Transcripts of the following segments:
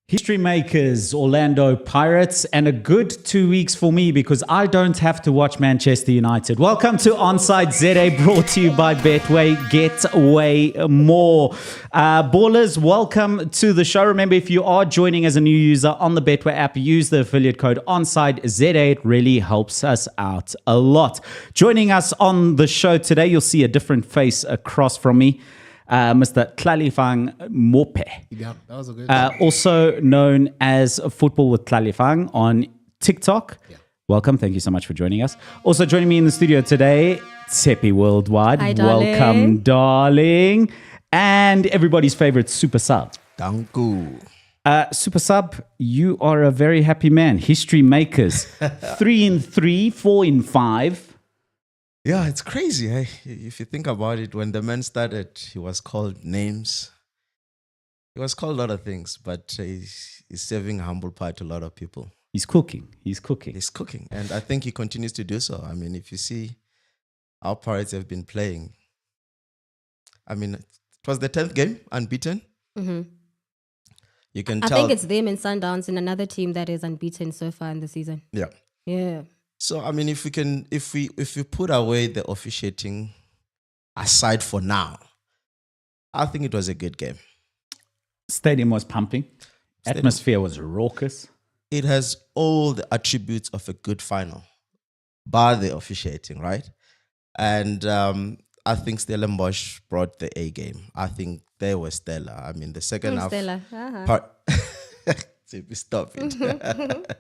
History makers, Orlando Pirates, and a good 2 weeks for me because I don't have to watch Manchester United. Welcome to Onside ZA, brought to you by Betway. Get way more. Ballers, welcome to the show. Remember, if you are joining as a new user on the Betway app, use the affiliate code Onside ZA. It really helps us out a lot. Joining us on the show today, you'll see a different face across from me. Mr. Tlalifang Mope. Yeah, that was a good also known as Football with Tlalifang on TikTok. Yeah. Welcome. Thank you so much for joining us. Also joining me in the studio today, Tsepi Worldwide. Hi, darling. Welcome, darling. And everybody's favorite super sub. Angu. Super sub, you are a very happy man. History makers. 3-3, 4-5. Yeah, it's crazy. Eh? If you think about it, when the man started, he was called names. He was called a lot of things, but he's serving a humble pie to a lot of people. He's cooking. He's cooking. And I think he continues to do so. I mean, if you see how Pirates have been playing, I mean, it was the 10th game, unbeaten. Mm-hmm. You can I tell. think it's them and Sundowns and another team that is unbeaten so far in the season. Yeah. Yeah. So I mean, if we put away the officiating aside for now, I think it was a good game. Stadium was pumping. Atmosphere was raucous. It has all the attributes of a good final, bar the officiating, right? And I think Stellenbosch brought the A game. I think they were stellar. I mean, the second half. Stella. Uh-huh. Stop it.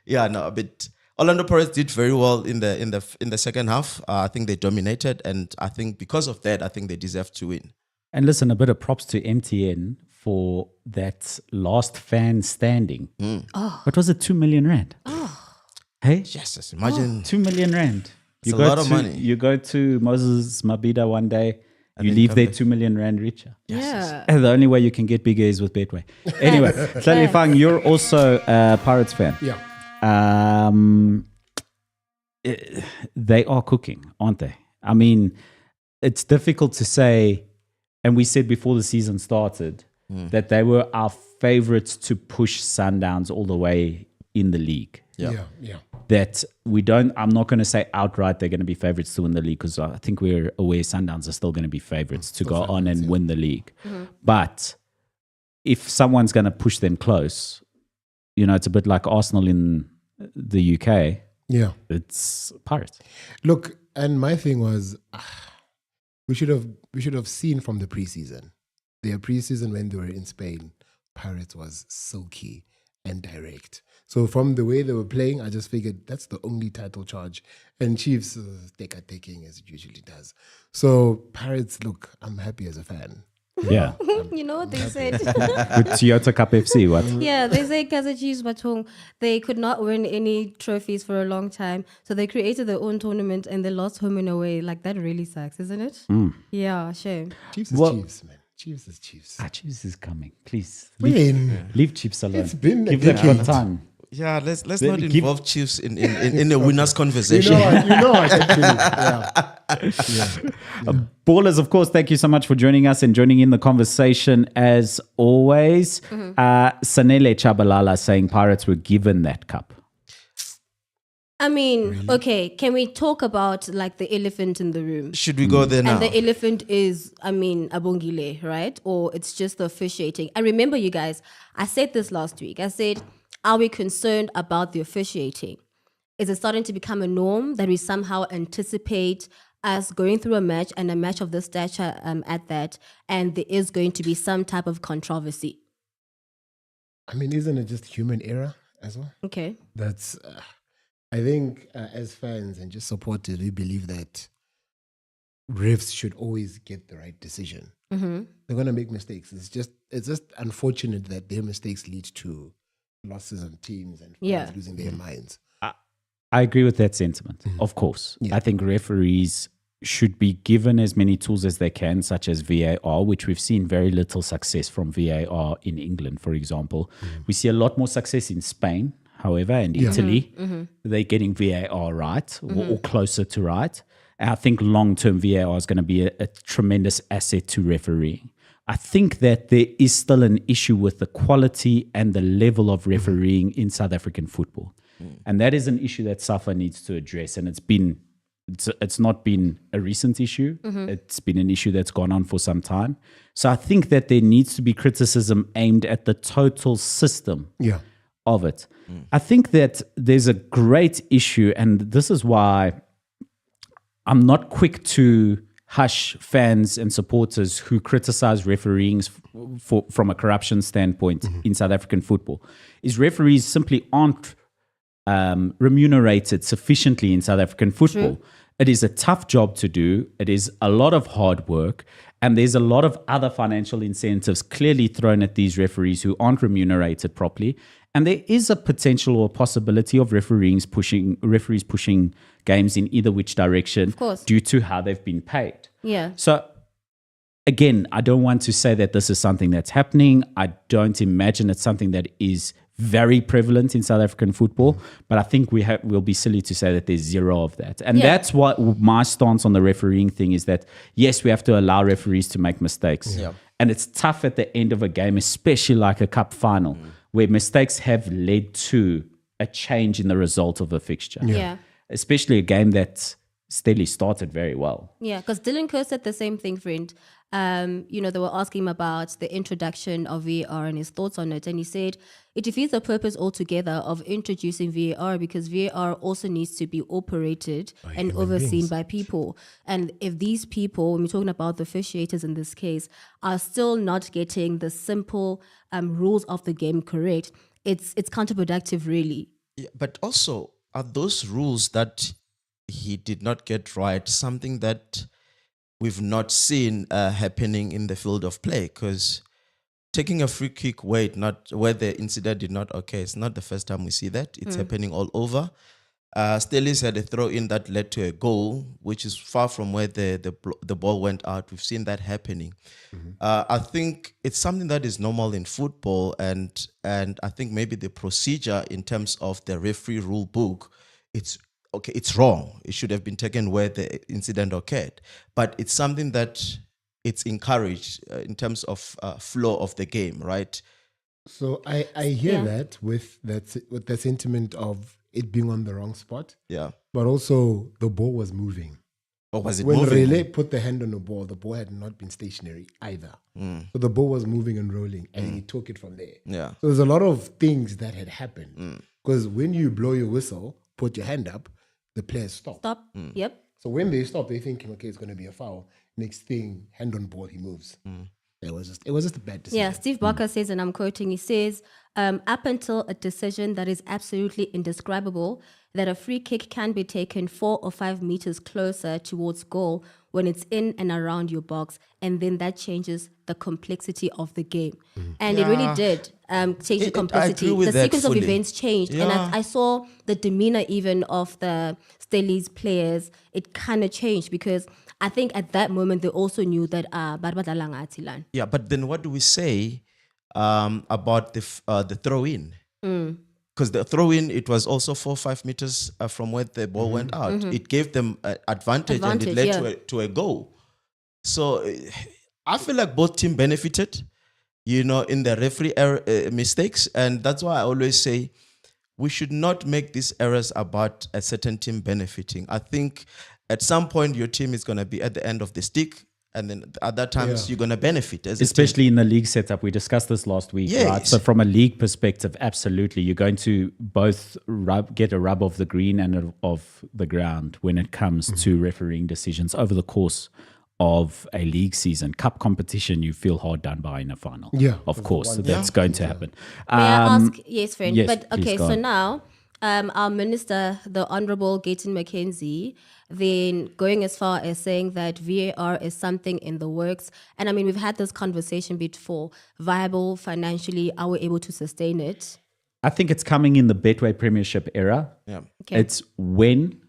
Yeah, no, but Orlando Pirates did very well in the second half. I think they dominated, and I think because of that, I think they deserve to win. And listen, a bit of props to MTN for that last fan standing. Oh. What was it? 2 million rand. Oh. Hey, Just imagine 2 million rand. It's a lot of money. You go to Moses Mabhida one day, you leave there 2 million rand richer. Yeah. And the only way you can get bigger is with Betway. Anyway, Tlalifang, you're also a Pirates fan. Yeah. They are cooking, aren't they? I mean, it's difficult to say, and we said before the season started that they were our favorites to push Sundowns all the way in the league. Yeah. That we don't, I'm not going to say outright they're going to be favorites to win the league because I think we're aware Sundowns are still going to be favorites to go on and win the league. Mm-hmm. But if someone's going to push them close, you know, it's a bit like Arsenal in the UK. Yeah. It's Pirates. Look, and my thing was, we should have seen from the preseason. Their preseason when they were in Spain, Pirates was silky and direct. So from the way they were playing, I just figured that's the only title charge. And Chiefs taking as it usually does. So Pirates, look, I'm happy as a fan. Yeah. You know what they said? With Toyota Cup FC, what? Yeah, they say Kaizer Chiefs Batong, they could not win any trophies for a long time. So they created their own tournament and they lost home and away. Like, that really sucks, isn't it? Yeah, shame. Chiefs is Chiefs, man. Chiefs is Chiefs. Chiefs is coming. Please. Leave Chiefs alone. It's been a Give them decade. one time. Yeah, let's not involve Chiefs in a winner's conversation. You know I can do. Yeah. Ballers, of course, thank you so much for joining us and joining in the conversation as always. Sanele Chabalala saying Pirates were given that cup. I mean, okay, can we talk about like the elephant in the room? Should we go there now? And the elephant is, I mean, Abongile, right? Or it's just the officiating. And remember, you guys, I said this last week. I said, are we concerned about the officiating? Is it starting to become a norm that we somehow anticipate us going through a match and a match of this stature at that, and there is going to be some type of controversy? I mean, isn't it just human error as well? Okay. That's, I think as fans and just supporters, we believe that refs should always get the right decision. Mm-hmm. They're going to make mistakes. It's just unfortunate that their mistakes lead to losses on teams and fans losing their minds. I agree with that sentiment, of course. Yeah. I think referees should be given as many tools as they can, such as VAR, which we've seen very little success from VAR in England, for example. We see a lot more success in Spain, however, and Italy. They're getting VAR right or closer to right. And I think long-term VAR is going to be a tremendous asset to refereeing. I think that there is still an issue with the quality and the level of refereeing in South African football. And that is an issue that SAFA needs to address. And it's not been a recent issue. It's been an issue that's gone on for some time. So I think that there needs to be criticism aimed at the total system of it. I think that there's a great issue, and this is why I'm not quick to hush fans and supporters who criticize refereeing from a corruption standpoint in South African football, is referees simply aren't remunerated sufficiently in South African football. True. It is a tough job to do. It is a lot of hard work. And there's a lot of other financial incentives clearly thrown at these referees who aren't remunerated properly. And there is a potential or possibility of referees pushing games in either which direction due to how they've been paid. Yeah. So again, I don't want to say that this is something that's happening. I don't imagine it's something that is very prevalent in South African football, but I think we'll be silly to say that there's zero of that. And that's what my stance on the refereeing thing is, that yes, we have to allow referees to make mistakes. Yeah. And it's tough at the end of a game, especially like a cup final, where mistakes have led to a change in the result of a fixture. Yeah. Especially a game that steadily started very well. Yeah, because Dylan Kerr said the same thing, friend. They were asking him about the introduction of VAR and his thoughts on it. And he said it defeats the purpose altogether of introducing VAR, because VAR also needs to be operated and overseen by people. And if these people, when we're talking about the officiators in this case, are still not getting the simple rules of the game correct, it's counterproductive, really. Yeah, but also, are those rules that he did not get right something that we've not seen happening in the field of play? Because taking a free kick where the incident did not occur, it's not the first time we see that. It's happening all over. Stellis had a throw in that led to a goal, which is far from where the ball went out. We've seen that happening. I think it's something that is normal in football, and I think maybe the procedure in terms of the referee rule book, it's wrong. It should have been taken where the incident occurred. But it's something that it's encouraged in terms of flow of the game, right? So I hear that with the sentiment of it being on the wrong spot. Yeah. But also the ball was moving. Or was it when moving? Relay put the hand on the ball had not been stationary either. So the ball was moving and rolling, and he took it from there. Yeah. So there's a lot of things that had happened. Because when you blow your whistle, put your hand up, the players stop. Yep. So when they stop, they're thinking, okay, it's going to be a foul. Next thing, hand on ball, he moves. It was just a bad decision. Yeah, Steve Barker says, and I'm quoting, he says, up until a decision that is absolutely indescribable, that a free kick can be taken 4 or 5 meters closer towards goal when it's in and around your box, and then that changes the complexity of the game. And it really did change the complexity. The sequence of events changed. And I saw the demeanor even of the Stellies players, it kind of changed, because I think at that moment they also knew that Yeah, but then what do we say about the throw-in? Because the throw-in, it was also 4 or 5 meters from where the ball went out. It gave them advantage, and it led to a goal. So I feel like both teams benefited, in the referee mistakes. And that's why I always say we should not make these errors about a certain team benefiting. I think at some point your team is going to be at the end of the stick, and then at other times you're going to benefit. Especially in the league setup. We discussed this last week, right? So from a league perspective, absolutely. You're going to both get a rub of the green and of the ground when it comes to refereeing decisions over the course of a league season. Cup competition, you feel hard done by in a final. Yeah. Of course, that's going to happen. May I ask? Yes, friend. Yes, but okay, so now our minister, the Honorable Gayton McKenzie, then going as far as saying that VAR is something in the works. And I mean, we've had this conversation before. Viable financially, are we able to sustain it? I think it's coming in the Betway Premiership era. Yeah. Okay. It's when,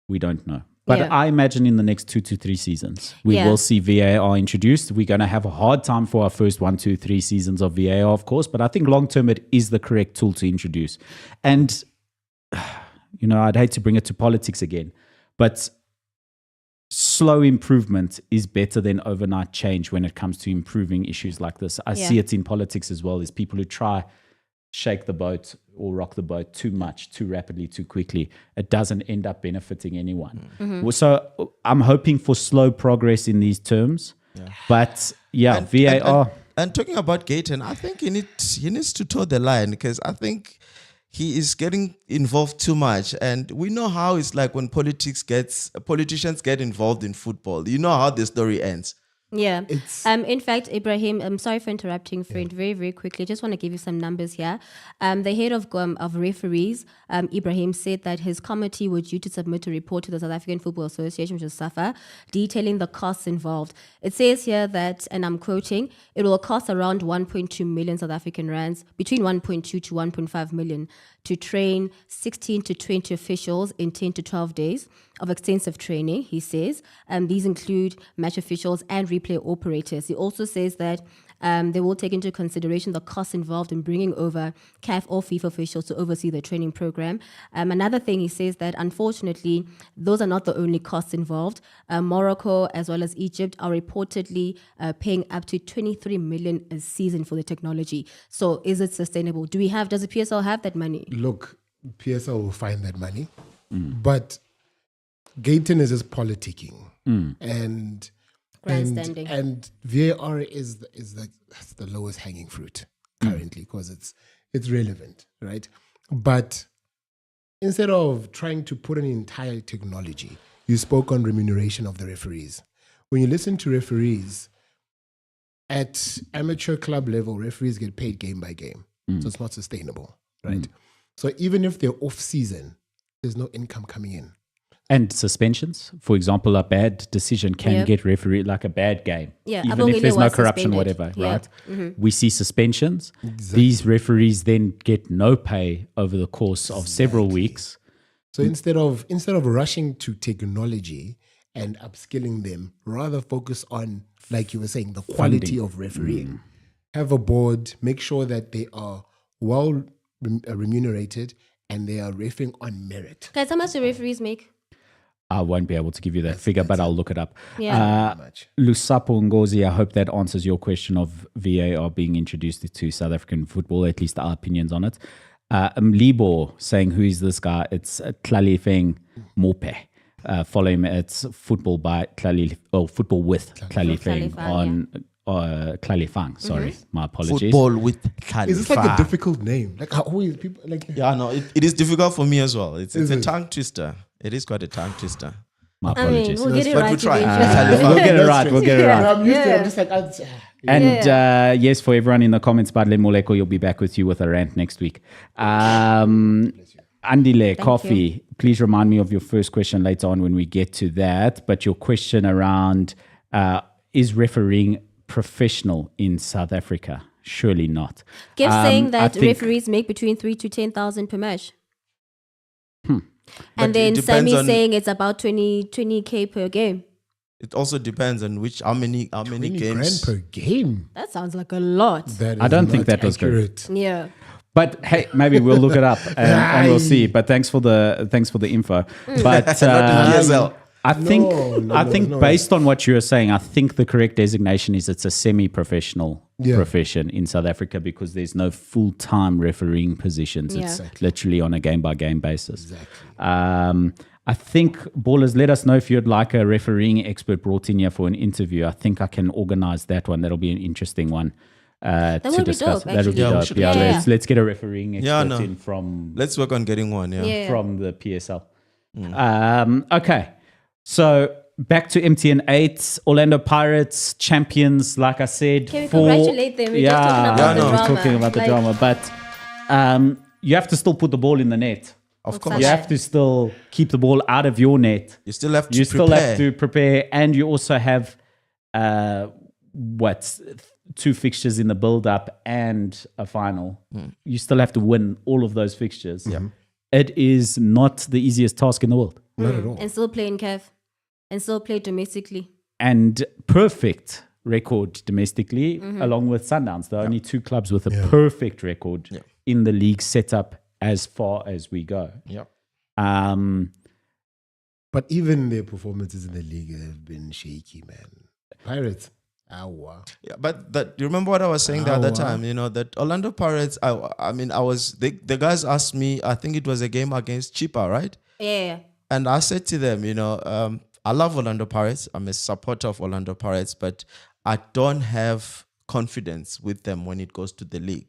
we don't know. But I imagine in the next 2 to 3 seasons, we will see VAR introduced. We're going to have a hard time for our first 1, 2, 3 seasons of VAR, of course. But I think long term, it is the correct tool to introduce. And, I'd hate to bring it to politics again. But slow improvement is better than overnight change when it comes to improving issues like this. I see it in politics as well. There's people who try shake the boat or rock the boat too much, too rapidly, too quickly. It doesn't end up benefiting anyone. So I'm hoping for slow progress in these terms. But VAR. And talking about Gayton, I think he needs to toe the line, because I think he is getting involved too much. And we know how it's like when politicians get involved in football. You know how the story ends. Yeah. In fact, Ibrahim, I'm sorry for interrupting, friend. Very, very quickly. Just want to give you some numbers here. The head of referees, Ibrahim, said that his committee was due to submit a report to the South African Football Association, which is SAFA, detailing the costs involved. It says here that, and I'm quoting, it will cost around 1.2 million South African rands, between 1.2 to 1.5 million, to train 16 to 20 officials in 10 to 12 days of extensive training, he says. These include match officials and replay operators. He also says that they will take into consideration the costs involved in bringing over CAF or FIFA officials to oversee the training program. Another thing, he says that unfortunately, those are not the only costs involved. Morocco as well as Egypt are reportedly paying up to 23 million a season for the technology. So is it sustainable? Does the PSL have that money? Look, PSL will find that money, but Gayton is just politicking, and Grandstanding. and VAR is the lowest hanging fruit currently, because it's relevant, right? But instead of trying to put an entire technology, you spoke on remuneration of the referees. When you listen to referees at amateur club level, referees get paid game by game, so it's not sustainable, right? So even if they're off season, there's no income coming in. And suspensions, for example, a bad decision can get refereed, like a bad game. Yeah, even if there's no corruption, suspended. whatever, right? We see suspensions. Exactly. These referees then get no pay over the course of several weeks. So instead of rushing to technology and upskilling them, rather focus on, like you were saying, the quality of refereeing. Have a board, make sure that they are well remunerated and they are refereeing on merit. Guys, how much do referees make? I won't be able to give you that figure, but I'll look it up. Yeah. Lusapo Ngozi, I hope that answers your question of VAR being introduced to South African football, at least our opinions on it. Mlibo saying, who is this guy? It's Tlalifeng Mope. Follow him at Football with Tlalifeng on Tlalifang. Sorry, my apologies. Football with Tlalifang. Is this like a difficult name? Like how always people like? Yeah, no, it is difficult for me as well. It's a tongue twister. It is quite a tongue twister. My apologies. We'll get it But right. we try. We'll get it right. We'll get it right. I'm used to it. I'm just like, And yes, for everyone in the comments, Badle Moleko, you'll be back with you with a rant next week. Andile, Coffee, please remind me of your first question later on when we get to that. But your question around, is refereeing professional in South Africa? Surely not. Keep saying that referees make between 3 to 10,000 per match. And then Sammy's saying it's about 20K per game. It also depends on how many 20 games grand per game. That sounds like a lot. I don't think that was good. Yeah. But hey, maybe we'll look it up and we'll see. But thanks for the info. But I think based on what you're saying, I think the correct designation is it's a semi-professional profession in South Africa, because there's no full-time refereeing positions. It's literally on a game-by-game basis. Exactly. I think, ballers, let us know if you'd like a refereeing expert brought in here for an interview. I think I can organize that one. That'll be an interesting one to discuss. That would be dope. Let's get a refereeing expert in from. Let's work on getting one. From the PSL. Okay. So back to MTN 8, Orlando Pirates, champions, like I said. Can we congratulate them? We're just talking about the drama. But you have to still put the ball in the net. Of course. You have to still keep the ball out of your net. You still have to prepare. And you also have, 2 fixtures in the build-up and a final. You still have to win all of those fixtures. Yeah. It is not the easiest task in the world. Not at all. And still play in CAF. And still play domestically. And perfect record domestically, along with Sundowns. The only 2 clubs with a perfect record in the league setup as far as we go. Yep. But even their performances in the league have been shaky, man. Pirates, wow. Yeah, but you remember what I was saying the other Wow. time, that Orlando Pirates, the guys asked me, I think it was a game against Chipa, right? Yeah. And I said to them, I love Orlando Pirates. I'm a supporter of Orlando Pirates, but I don't have confidence with them when it goes to the league,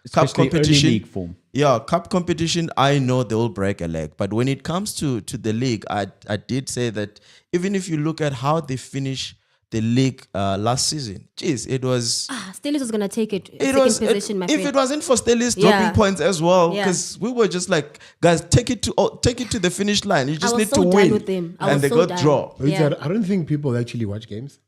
Especially early league form. Yeah, cup competition, I know they will break a leg. But when it comes to the league, I did say that even if you look at how they finish the league last season, it was... Stelis was going to take it second position, my friend. If it wasn't for Stelis dropping points as well, because we were just like, guys, take it to the finish line. You just need to win. With them. And they got draw. Yeah. I don't think people actually watch games.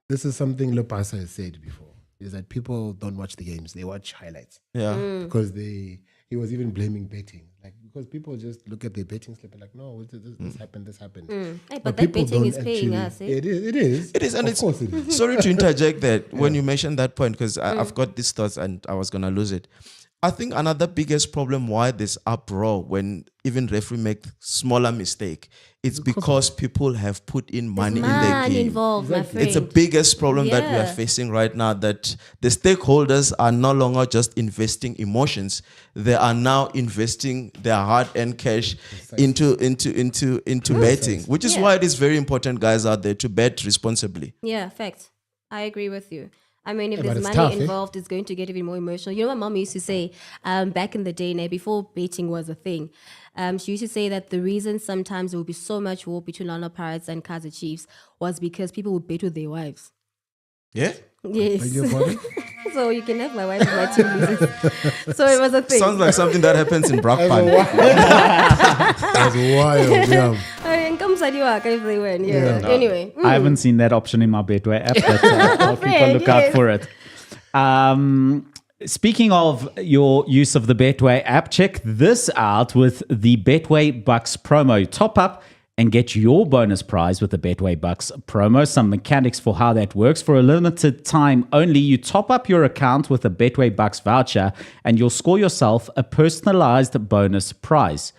This is something Lopasa has said before, is that people don't watch the games. They watch highlights. Yeah. Because he was even blaming betting. Like, because people just look at their betting slip and like, no, this happened. Hey, but that betting is paying us. It is. It is. And of course it is. Sorry to interject that when you mentioned that point, because I've got these thoughts and I was going to lose it. I think another biggest problem why there's uproar when even referee make smaller mistake, it's because people have put in money in the game. Involved, my friend. It's the biggest problem that we are facing right now, that the stakeholders are no longer just investing emotions. They are now investing their hard-earned cash into betting, which is why it is very important, guys out there, to bet responsibly. Yeah, fact. I agree with you. I mean, if but there's it's money tough, involved, it's going to get even more emotional. You know what Mom used to say back in the day, before betting was a thing? She used to say that the reason sometimes there would be so much war between Orlando Pirates and Kaizer Chiefs was because people would bet with their wives. Yeah? Yes. Beg your pardon? So you can have my wife and my two losers. So it was a thing. Sounds like something that happens in Brockpan. That's wild, yeah. If they win, Anyway. I haven't seen that option in my Betway app, but I'll keep a lookout for it. Speaking of your use of the Betway app, check this out with the Betway Bucks promo. Top up and get your bonus prize with the Betway Bucks promo. Some mechanics for how that works. For a limited time only, you top up your account with a Betway Bucks voucher and you'll score yourself a personalized bonus prize.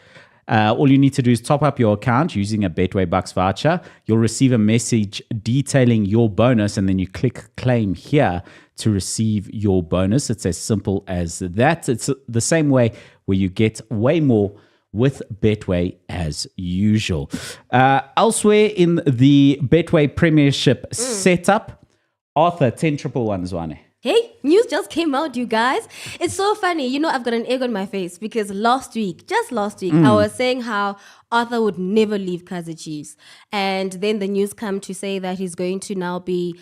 All you need to do is top up your account using a Betway Bucks voucher. You'll receive a message detailing your bonus, and then you click claim here to receive your bonus. It's as simple as that. It's the same way where you get way more with Betway as usual. Elsewhere in the Betway Premiership setup, Arthur 10-111 Zwane. Hey, news just came out, you guys. It's so funny. I've got an egg on my face because just last week, I was saying how Arthur would never leave Kaizer Chiefs. And then the news come to say that he's going to now be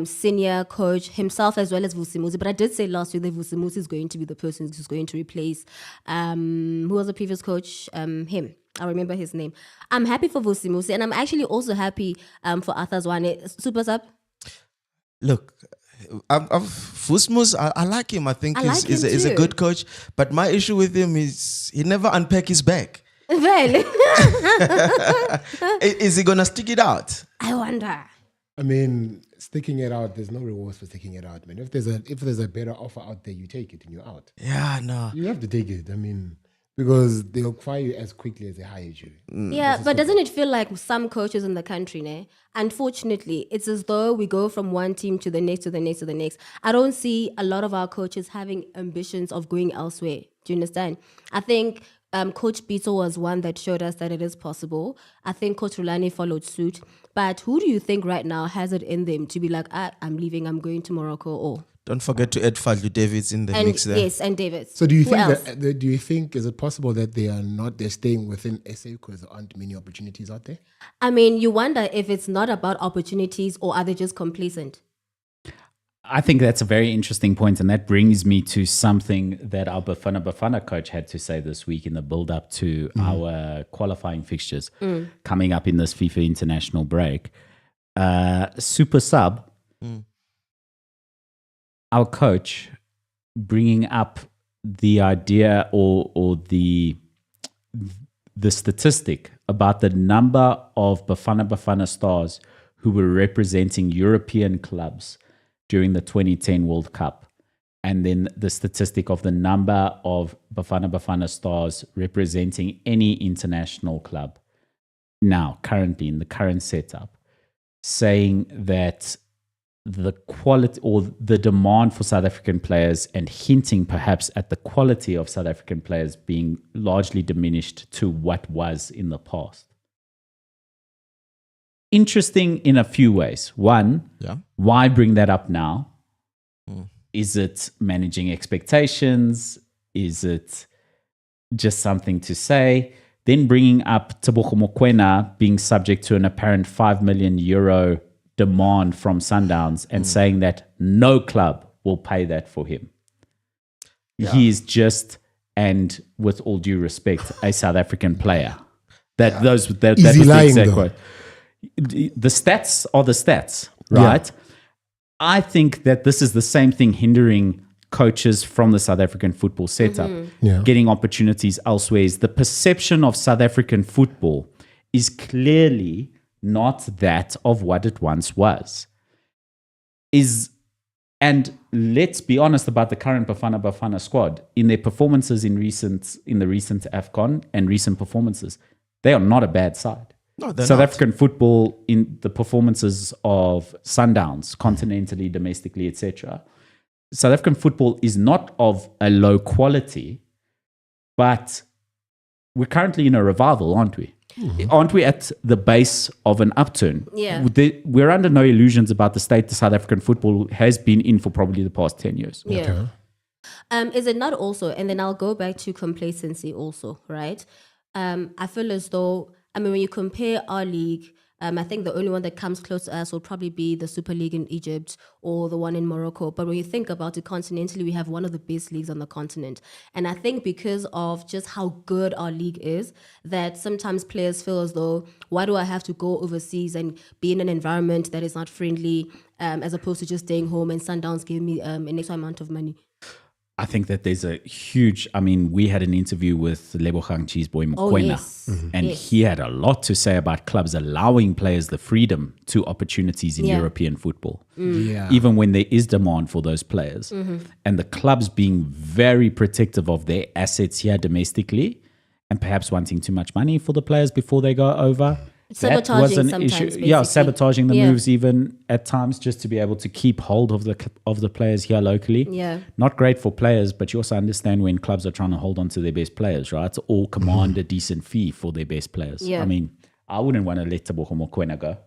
senior coach himself as well as Vusimuzi. But I did say last week that Vusimuzi is going to be the person who's going to replace, who was the previous coach? Him. I remember his name. I'm happy for Vusimuzi, and I'm actually also happy for Arthur Zwane. Super sub? Look, Fusmus, I like him. I think he's a good coach. But my issue with him is he never unpack his bag. Really? Is he gonna stick it out? I wonder. I mean, sticking it out, there's no rewards for sticking it out, man. If there's a better offer out there, you take it and you're out. Yeah, no. You have to take it. I mean, because they'll fire you as quickly as they hire you. Yeah, but doesn't it feel like some coaches in the country, unfortunately, it's as though we go from one team to the next, to the next, to the next. I don't see a lot of our coaches having ambitions of going elsewhere. Do you understand? I think Coach Bito was one that showed us that it is possible. I think Coach Rulani followed suit. But who do you think right now has it in them to be like, I'm leaving, I'm going to Morocco, or... Don't forget to add Fadlu Davids in the mix there. Yes, and Davids. So do you think is it possible that they're staying within SA because there aren't many opportunities out there? I mean, you wonder if it's not about opportunities or are they just complacent? I think that's a very interesting point, and that brings me to something that our Bafana Bafana coach had to say this week in the build-up to our qualifying fixtures coming up in this FIFA international break. Super sub, our coach bringing up the idea or the statistic about the number of Bafana Bafana stars who were representing European clubs during the 2010 World Cup, and then the statistic of the number of Bafana Bafana stars representing any international club now, currently in the current setup, saying that the quality or the demand for South African players and hinting perhaps at the quality of South African players being largely diminished to what was in the past. Interesting in a few ways. One, why bring that up now? Is it managing expectations? Is it just something to say? Then bringing up Tebogo Mokoena being subject to an apparent €5 million demand from Sundowns and saying that no club will pay that for him. He is just, and with all due respect, a South African player. That was the exact quote. The stats are the stats, right? Yeah. I think that this is the same thing hindering coaches from the South African football setup getting opportunities elsewhere. Is the perception of South African football is clearly not that of what it once was. And let's be honest about the current Bafana Bafana squad. In their performances in the recent AFCON and recent performances, they are not a bad side. No, they're South not. African football in the performances of Sundowns, continentally, domestically, etc. South African football is not of a low quality, but we're currently in a revival, aren't we? Mm-hmm. Aren't we at the base of an upturn? Yeah. We're under no illusions about the state the South African football has been in for probably the past 10 years. Yeah. Okay. Is it not also, and then I'll go back to complacency also, right? I feel as though, when you compare our league, I think the only one that comes close to us will probably be the Super League in Egypt or the one in Morocco. But when you think about it continentally, we have one of the best leagues on the continent. And I think because of just how good our league is, that sometimes players feel as though, why do I have to go overseas and be in an environment that is not friendly, as opposed to just staying home and Sundowns give me an extra amount of money? I think that there's a huge, we had an interview with Lebogang Cheeseboy Mokoena, and he had a lot to say about clubs allowing players the freedom to opportunities in European football, even when there is demand for those players. And the clubs being very protective of their assets here domestically and perhaps wanting too much money for the players before they go over. Sabotaging that was an sometimes, issue. basically. Yeah, sabotaging the moves even at times just to be able to keep hold of the players here locally. Yeah. Not great for players, but you also understand when clubs are trying to hold on to their best players, right? Or command a decent fee for their best players. Yeah. I wouldn't want to let Tebogo Mokoena go.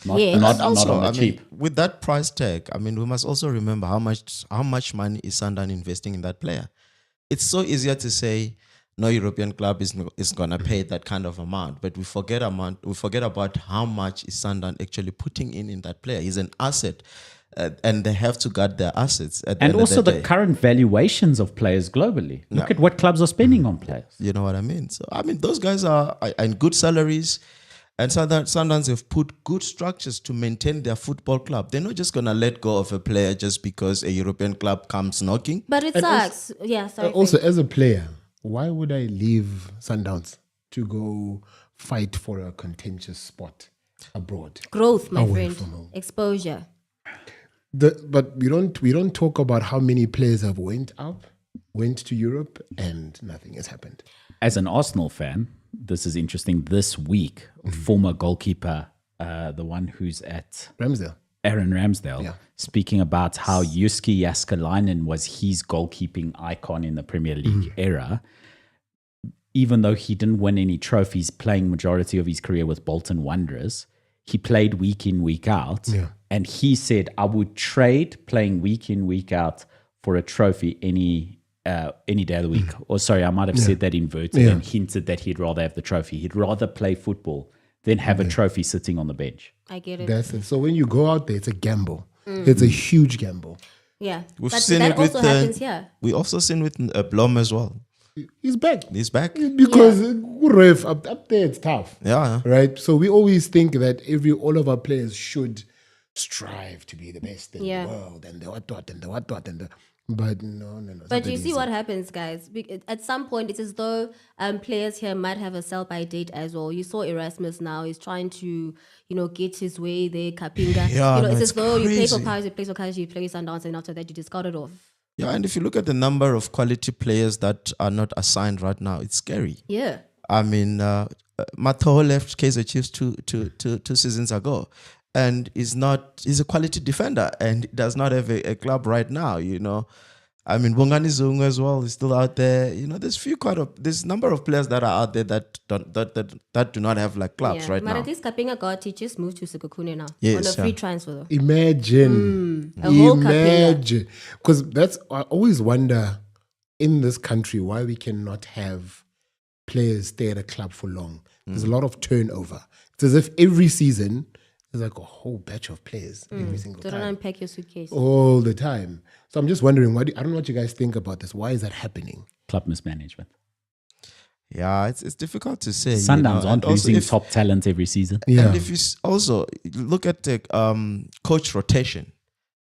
Not on the cheap. With that price tag, we must also remember how much money is Sundown investing in that player. It's so easier to say no European club is going to pay that kind of amount, but we forget about how much is Sundown actually putting in that player. He's an asset, and they have to guard their assets. And also the current valuations of players globally. Look at what clubs are spending on players. You know what I mean? So those guys are in good salaries, and Sundowns have put good structures to maintain their football club. They're not just going to let go of a player just because a European club comes knocking. But it sucks. Also, as a player, why would I leave Sundowns to go fight for a contentious spot abroad? Growth, my friend. Exposure. But we don't talk about how many players have went to Europe, and nothing has happened. As an Arsenal fan, this is interesting. This week, former goalkeeper, the one who's at Ramsdale. Aaron Ramsdale, speaking about how Jussi Jääskeläinen was his goalkeeping icon in the Premier League era, even though he didn't win any trophies playing majority of his career with Bolton Wanderers, he played week in, week out. Yeah. And he said, I would trade playing week in, week out for a trophy any day of the week. Or sorry, I might have said that inverted and hinted that he'd rather have the trophy. He'd rather play football than have a trophy sitting on the bench. I get it. That's it. So when you go out there, it's a gamble. It's a huge gamble. Yeah. We've but seen that it with also happens here. We also seen with Blom as well. He's back. Because ref up there it's tough. Yeah. Right? So we always think that all of our players should strive to be the best in the world and the what. But no. But you see what happens, guys. At some point, it's as though players here might have a sell-by date as well. You saw Erasmus now. He's trying to, get his way there, Kapinga. Yeah, it's as though crazy. you play for Paris, you play for Kaji, you play Sundowns, and after that, you discard it off. Yeah, and if you look at the number of quality players that are not assigned right now, it's scary. Yeah. I mean, Matho left Kaizer Chiefs two seasons ago, and he's a quality defender, and he does not have a club right now. I mean, Bongani Zungu as well is still out there. There's a number of players that are out there that do not have like clubs right now. But at least Kapinga Gati just moved to Sekhukhune now Yes, on a free transfer though. Imagine. A whole Kapinga. Because I always wonder in this country why we cannot have players stay at a club for long. There's a lot of turnover. It's as if every season there's like a whole batch of players every single Don't time. unpack your suitcase. All the time. So I'm just wondering, I don't know what you guys think about this. Why is that happening? Club mismanagement. Yeah, it's difficult to say. Sundowns aren't And also losing top talent every season. Yeah. And if you also look at the coach rotation,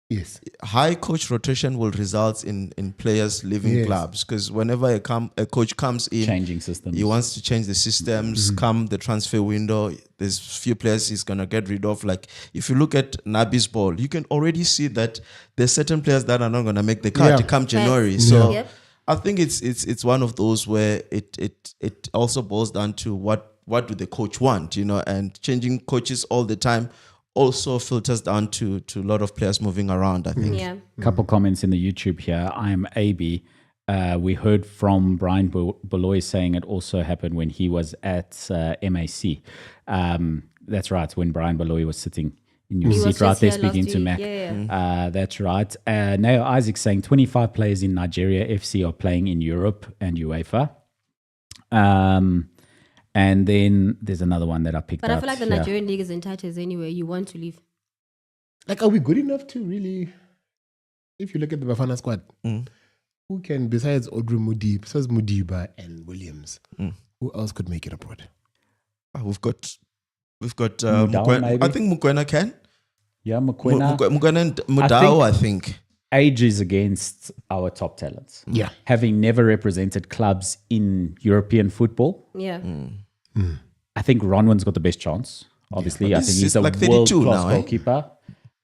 Yes. high coach rotation will result in players leaving clubs, because whenever a coach comes in, Changing systems. he wants to change the systems. Come the transfer window, there's few players he's gonna get rid of. Like if you look at Nabi's ball, you can already see that there's certain players that are not gonna make the cut come January. So Yep. I think it's one of those where it also boils down to what do the coach want, and changing coaches all the time also filters down to a lot of players moving around, I think. Yeah. Couple comments in the YouTube here. I am AB. We heard from Brian Beloy saying it also happened when he was at MAC. That's right, when Brian Beloy was sitting in your He was seat right just there here speaking last to week. Mac. Yeah. That's right. Nao Isaac saying 25 players in Nigeria FC are playing in Europe and UEFA. And then there's another one that I picked But up. I feel like the Nigerian league is in tatters anyway. You want to leave. Like, are we good enough to really, if you look at the Bafana squad, who can, besides Odru besides Mudiba and Williams, who else could make it abroad? We've got Mudau, Mukwena. maybe? I think Mukwena can. Yeah, Mokoena. Mukwena and Mudau, I think. Age is against our top talents. Yeah. Having never represented clubs in European football, Yeah. I think Ronwin's got the best chance. Obviously, I think He's he's a like 32 world-class now, goalkeeper.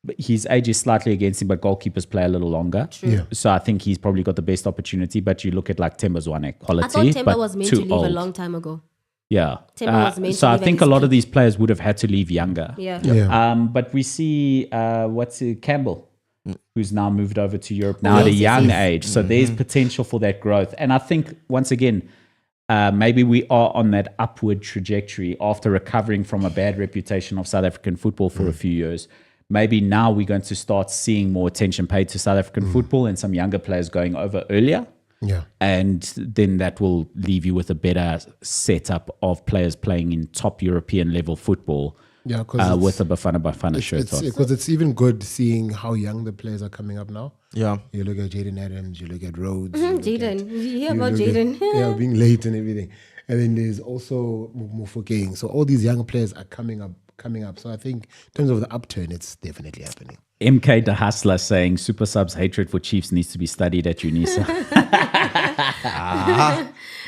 But his age is slightly against him, but goalkeepers play a little longer. True. Yeah. So I think he's probably got the best opportunity. But you look at like Temba Zwane, quality, I thought Temba but was meant too to leave old. a long time ago. Yeah. Temba was meant so to I leave at think a his lot of peak. these players would have had to leave younger. Yeah. But we see Campbell, who's now moved over to Europe now at a Yes, young yes. age. So there's potential for that growth. And I think once again, maybe we are on that upward trajectory after recovering from a bad reputation of South African football for a few years. Maybe now we're going to start seeing more attention paid to South African football and some younger players going over earlier. Yeah. And then that will leave you with a better setup of players playing in top European level football. Yeah, because With a Bafana shirt on. because it's even good seeing how young the players are coming up now. Yeah. You look at Jaden Adams, you look at Rhodes. you look Jaden. at- Did you hear you about look at- Jaden? Yeah, being late and everything. And then there's also Mufokeng. So all these young players are coming up. So I think in terms of the upturn, it's definitely happening. MK the Hustler saying Super Sub's hatred for Chiefs needs to be studied at UNISA.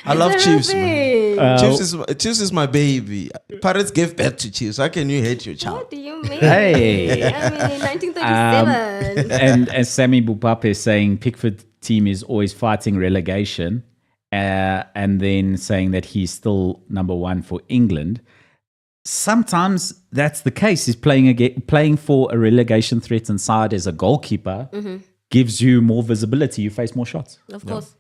I love Chiefs, man. Hey. Chiefs is my baby. Pirates gave birth to Chiefs. How can you hate your child? What do you mean? Hey. I mean, in 1937. And as Sammy Bupape is saying, Pickford team is always fighting relegation, and then saying that he's still number one for England. Sometimes that's the case. He's playing for a relegation threatened side as a goalkeeper gives you more visibility. You face more shots. Of course.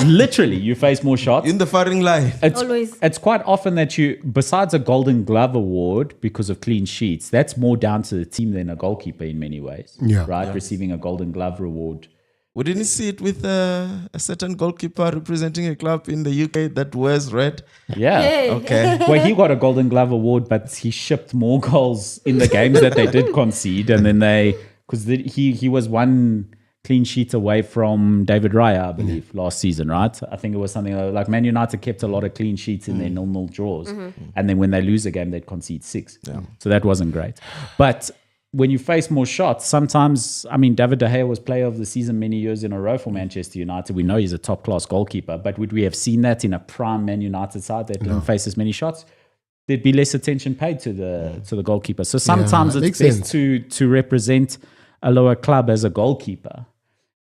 Literally, you face more shots. In the firing line. Always. It's quite often that you, besides a Golden Glove award because of clean sheets, that's more down to the team than a goalkeeper in many ways. Yeah. Right? Receiving a Golden Glove reward. We didn't see it with a certain goalkeeper representing a club in the UK that wears red. Yeah. Hey. Okay. Well, he got a Golden Glove award, but he shipped more goals in the games that they did concede. And then because he was one clean sheet away from David Raya, I believe, last season, right? I think it was something like Man United kept a lot of clean sheets in their 0-0 draws. And then when they lose a game, they'd concede 6. Yeah. So that wasn't great. But when you face more shots, sometimes, I mean, David De Gea was player of the season many years in a row for Manchester United. We know he's a top-class goalkeeper, but would we have seen that in a prime Man United side that didn't face as many shots? There'd be less attention paid to the goalkeeper. So sometimes that it's makes best to represent a lower club as a goalkeeper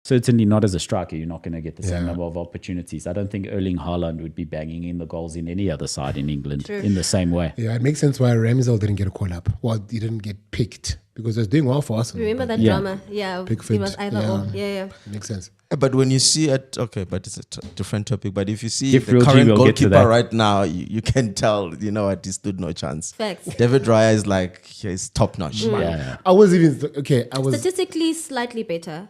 Certainly not as a striker. You're not going to get the same number of opportunities. I don't think Erling Haaland would be banging in the goals in any other side in England in the same way. Yeah, it makes sense why Ramsdale didn't get a call up. Well, he didn't get picked because he was doing well for Arsenal. Remember that drama? Yeah, Pickford, it was either or. Yeah. Makes sense. But when you see it, okay, but it's a different topic. But if you see If the Real G current will get to that. goalkeeper right now, you can tell, you know what, he stood no chance. Facts. David Raya is like, he's top notch. Yeah. I was even okay. I was Statistically, slightly better,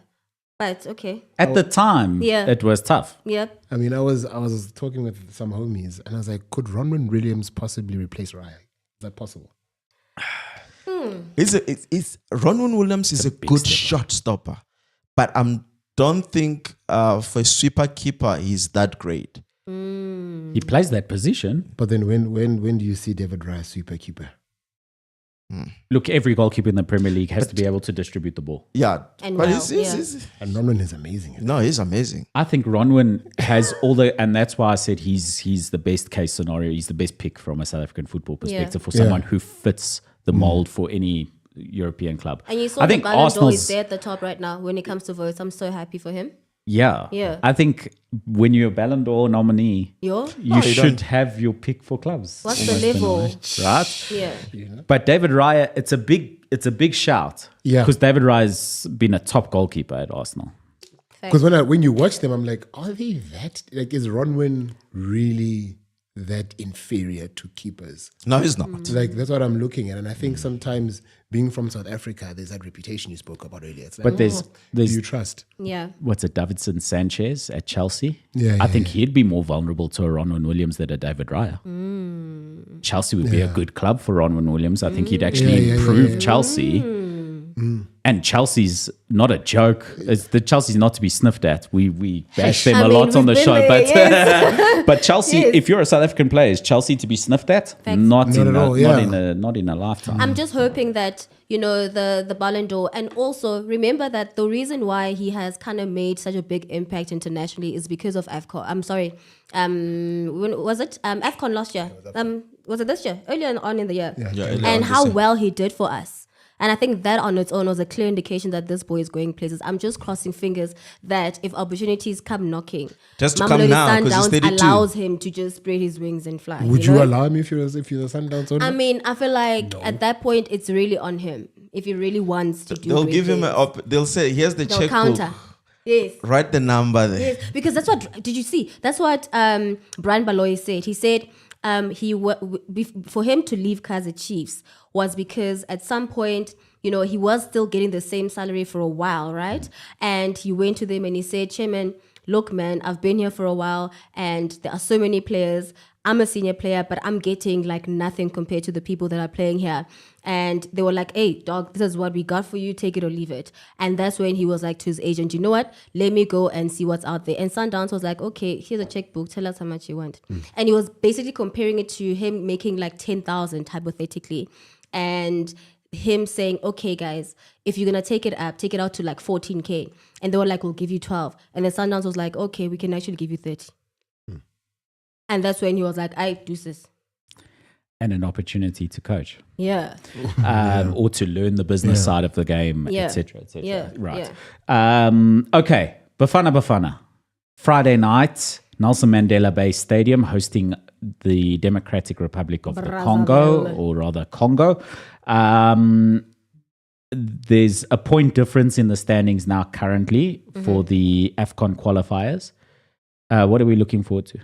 but okay. At the time, it was tough. Yep. I mean, I was talking with some homies, and I was like, could Ronwen Williams possibly replace Raya? Is that possible? Ronwen Williams is a good shot stopper, but I don't think for a sweeper keeper he's that great. He plays that position. But then when do you see David Raya sweeper keeper? Look, every goalkeeper in the Premier League has to be able to distribute the ball. Yeah, And but well, And Ronwen is amazing. no, he's amazing. I think Ronwen has all the, and that's why I said he's the best case scenario. He's the best pick from a South African football perspective for someone who fits the mold for any European club. And you saw I the think Ballon d'Or Arsenal's is there at the top right now when it comes to votes. I'm so happy for him. Yeah. I think when you're a Ballon d'Or nominee, Yo, you should have your pick for clubs. what's the level? Right? Yeah. But David Raya, it's a big shout. Yeah. Because David Raya's been a top goalkeeper at Arsenal. Because when you watch them, I'm like, are they that? Like, is Ronwen really that inferior to keepers? No, he's not. Like, that's what I'm looking at. And I think sometimes being from South Africa, there's that reputation you spoke about earlier. It's like, But there's do you trust? Yeah. what's it, Davidson Sanchez at Chelsea? Yeah, I yeah, think he'd be more vulnerable to a Ronwen Williams than a David Raya. Chelsea would be a good club for Ronwen Williams. I think he'd actually improve Chelsea. And Chelsea's not a joke. Chelsea's not to be sniffed at. We bash them a lot on the we've show. been But there, but Chelsea, if you're a South African player, is Chelsea to be sniffed at? Not at all, not in a lifetime. I'm just hoping that, you know, the Ballon d'Or, and also remember that the reason why he has kind of made such a big impact internationally is because of AFCON. I'm sorry. When was it? AFCON last year. Was it this year? Earlier on in the year. And how well he did for us. And I think that on its own was a clear indication that this boy is going places. I'm just crossing fingers that if opportunities come knocking, Just to come now, 'cause he's Sundowns 32. allows him to just spread his wings and fly. Would you you know? allow him if you're the Sundowns owner? I mean, I feel like at that point, it's really on him. If he really wants to do They'll great give him things. they'll say, here's the They'll checkbook. counter. Yes. Write the number there. Yes, because that's what. Did you see? That's what Brian Baloyi said. He said for him to leave Kaizer Chiefs was because at some point, you know, he was still getting the same salary for a while, right? And he went to them and he said, "Chairman, look, man, I've been here for a while, and there are so many players. I'm a senior player, but I'm getting like nothing compared to the people that are playing here." And they were like, "Hey, dog, this is what we got for you. Take it or leave it." And that's when he was like to his agent, "You know what? Let me go and see what's out there." And Sundowns was like, "Okay, here's a checkbook. Tell us how much you want." And he was basically comparing it to him making like 10,000 hypothetically. And him saying, "Okay, guys, if you're going to take it out to like 14K. And they were like, "We'll give you 12. And then Sundowns was like, "Okay, we can actually give you 30. And that's when he was like, "I do this." And an opportunity to coach. Yeah. Or to learn the business side of the game, Yeah. etc. Yeah. Right. Okay. Bafana Bafana. Friday night, Nelson Mandela Bay Stadium hosting the Democratic Republic of the Congo, or rather Congo. There's a point difference in the standings now currently for the AFCON qualifiers. What are we looking forward to?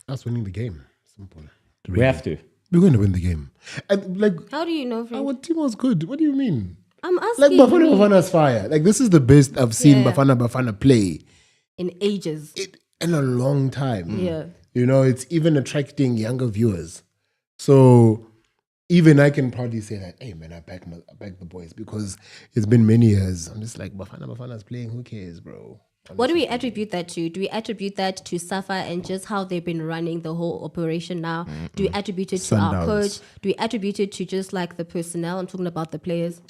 Us winning the game. Simple. We have to. We're going to win the game. And like, How do you know, friend? our team was good. What do you mean? I'm Like, asking Bafana you Bafana's fire. Like, this is the best I've seen Yeah. Bafana Bafana play in ages. in a long time. Yeah. You know, it's even attracting younger viewers. So even I can proudly say that, hey man, I back the boys, because it's been many years. I'm just like, Bafana Bafana's playing, who cares, bro? What do we attribute that to? Do we attribute that to Safa and just how they've been running the whole operation now? Do we attribute it to our Sundowns. coach? Do we attribute it to just like the personnel? I'm talking about the players.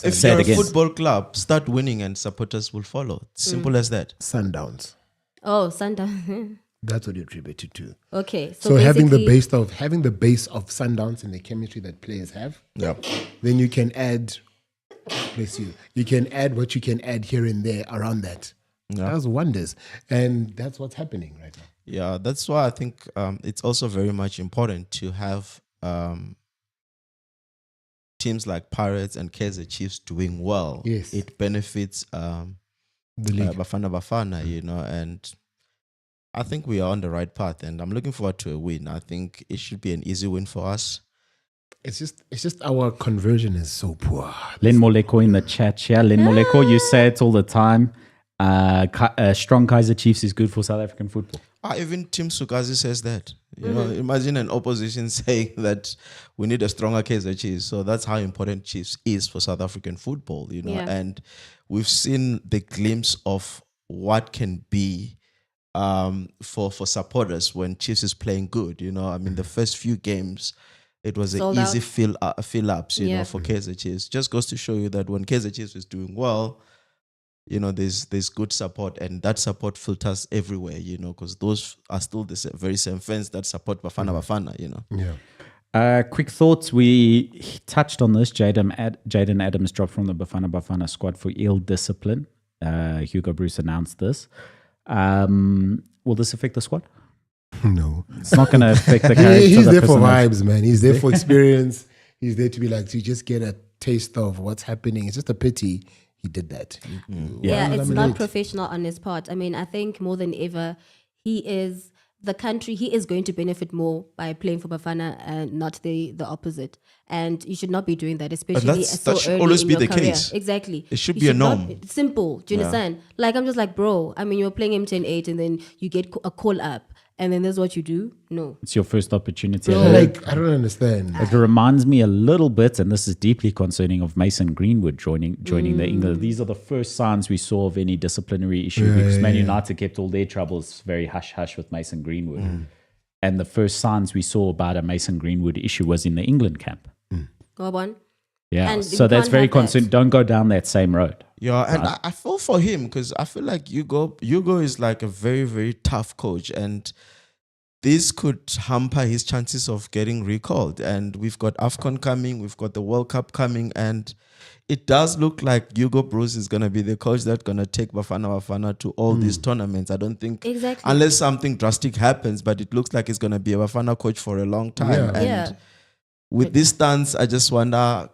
If Say you're it a again. football club, start winning and supporters will follow. Simple as that. Sundowns. Oh, Sundowns. That's what you attribute it to. Okay. So having the basically- base of Sundowns and the chemistry that players have, Yeah. then you can add bless you. You can add what you can add here and there around that. Yeah. Does wonders. And that's what's happening right now. Yeah, that's why I think it's also very much important to have teams like Pirates and Kaizer Chiefs doing well. Yes. It benefits The league. Bafana Bafana, and I think we are on the right path, and I'm looking forward to a win. I think it should be an easy win for us. It's just our conversion is so poor. Len Moleko in the chat here. Len Moleko, you say it all the time. Strong Kaizer Chiefs is good for South African football. Even Tim Sukazi says that. You know, imagine an opposition saying that we need a stronger Kaizer Chiefs. So that's how important Chiefs is for South African football, Yeah. And we've seen the glimpse of what can be for supporters when Chiefs is playing good. I mean, the first few games, it was Sold an easy out. fill ups, Yeah. for Kaizer Chiefs. Just goes to show you that when Kaizer Chiefs is doing well, there's good support, and that support filters everywhere, because those are still the very same fans that support Bafana Bafana, Yeah. Quick thoughts. We touched on this. Jaden Adams dropped from the Bafana Bafana squad for ill discipline. Hugo Bruce announced this. Will this affect the squad? No. It's not going to affect the character. He's the there for personality. vibes, man. He's there for experience. He's there to be like, to just get a taste of what's happening. It's just a pity he did that. Yeah, it's not Laminate. professional on his part. I mean, I think more than ever, he is going to benefit more by playing for Bafana and not the opposite. And you should not be doing that, especially so that should early always in be your the career. case. Exactly. It should You be a not- norm. it's simple. Do you understand? Like, I'm just like, bro, I mean, you're playing M10-8 and then you get a call up and then there's what you do. No. It's your first opportunity. Like, I don't understand. It reminds me a little bit, and this is deeply concerning, of Mason Greenwood joining the England. These are the first signs we saw of any disciplinary issue, because Man United kept all their troubles very hush-hush with Mason Greenwood. And the first signs we saw about a Mason Greenwood issue was in the England camp. Go on. Yeah, And so we that's can't very have that. concerning. Don't go down that same road. Yeah, and I feel for him, because I feel like Hugo is like a very, very tough coach, and this could hamper his chances of getting recalled. And we've got AFCON coming, we've got the World Cup coming, and it does look like Hugo Bruce is going to be the coach that's going to take Bafana Bafana to all these tournaments. I don't think, Exactly. unless something drastic happens, but it looks like he's going to be a Bafana coach for a long time. Yeah. And Yeah. with this stance, I just wonder,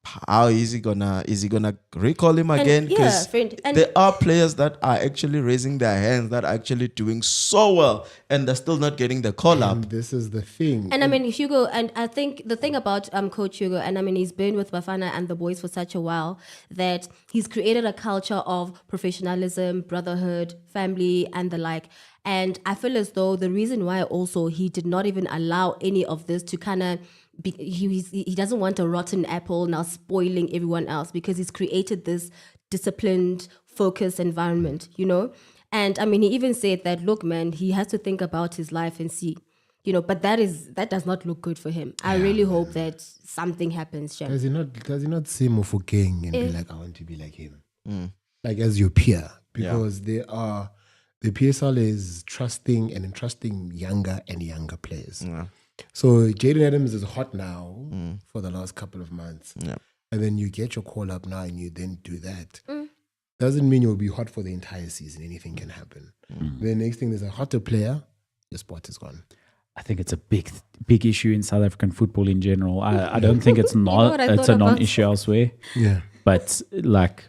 how is he gonna recall him again? And, yeah, friend. And There are players that are actually raising their hands, that are actually doing so well, and they're still not getting the call up. And this is the thing. And I mean, Hugo, and I think the thing about Coach Hugo, and I mean, he's been with Bafana and the boys for such a while, that he's created a culture of professionalism, brotherhood, family, and the like. And I feel as though the reason why also he did not even allow any of this to kind of he doesn't want a rotten apple now spoiling everyone else, because he's created this disciplined, focused environment, And I mean, he even said that, look, man, he has to think about his life and see, but that does not look good for him. I really hope that something happens, Shem. Does he not see Mofokeng and be like, I want to be like him? Like as your peer. Because the PSL is trusting and entrusting younger and younger players. Yeah. So Jaden Adams is hot now for the last couple of months. Yeah. And then you get your call up now and you then do that. Doesn't mean you'll be hot for the entire season. Anything can happen. The next thing, there's a hotter player, your spot is gone. I think it's a big issue in South African football in general. I don't think it's know what I it's thought a about? non-issue elsewhere, Yeah. but like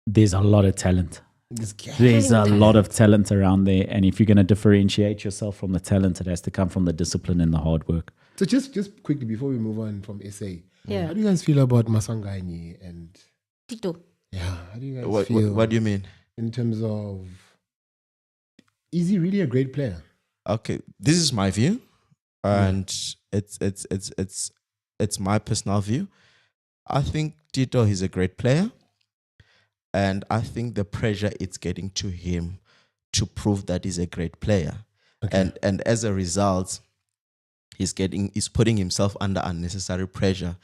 there's a lot of talent. This guy. There's a lot of talent around there, and if you're going to differentiate yourself from the talent, it has to come from the discipline and the hard work. So just quickly before we move on from SA, Yeah. how do you guys feel about Masangani and Tito. how do you guys feel What do you mean? in terms of, is he really a great player? Okay, this is my view, and it's my personal view. I think Tito is a great player, and I think the pressure it's getting to him to prove that he's a great player, and as a result, he's putting himself under unnecessary pressure.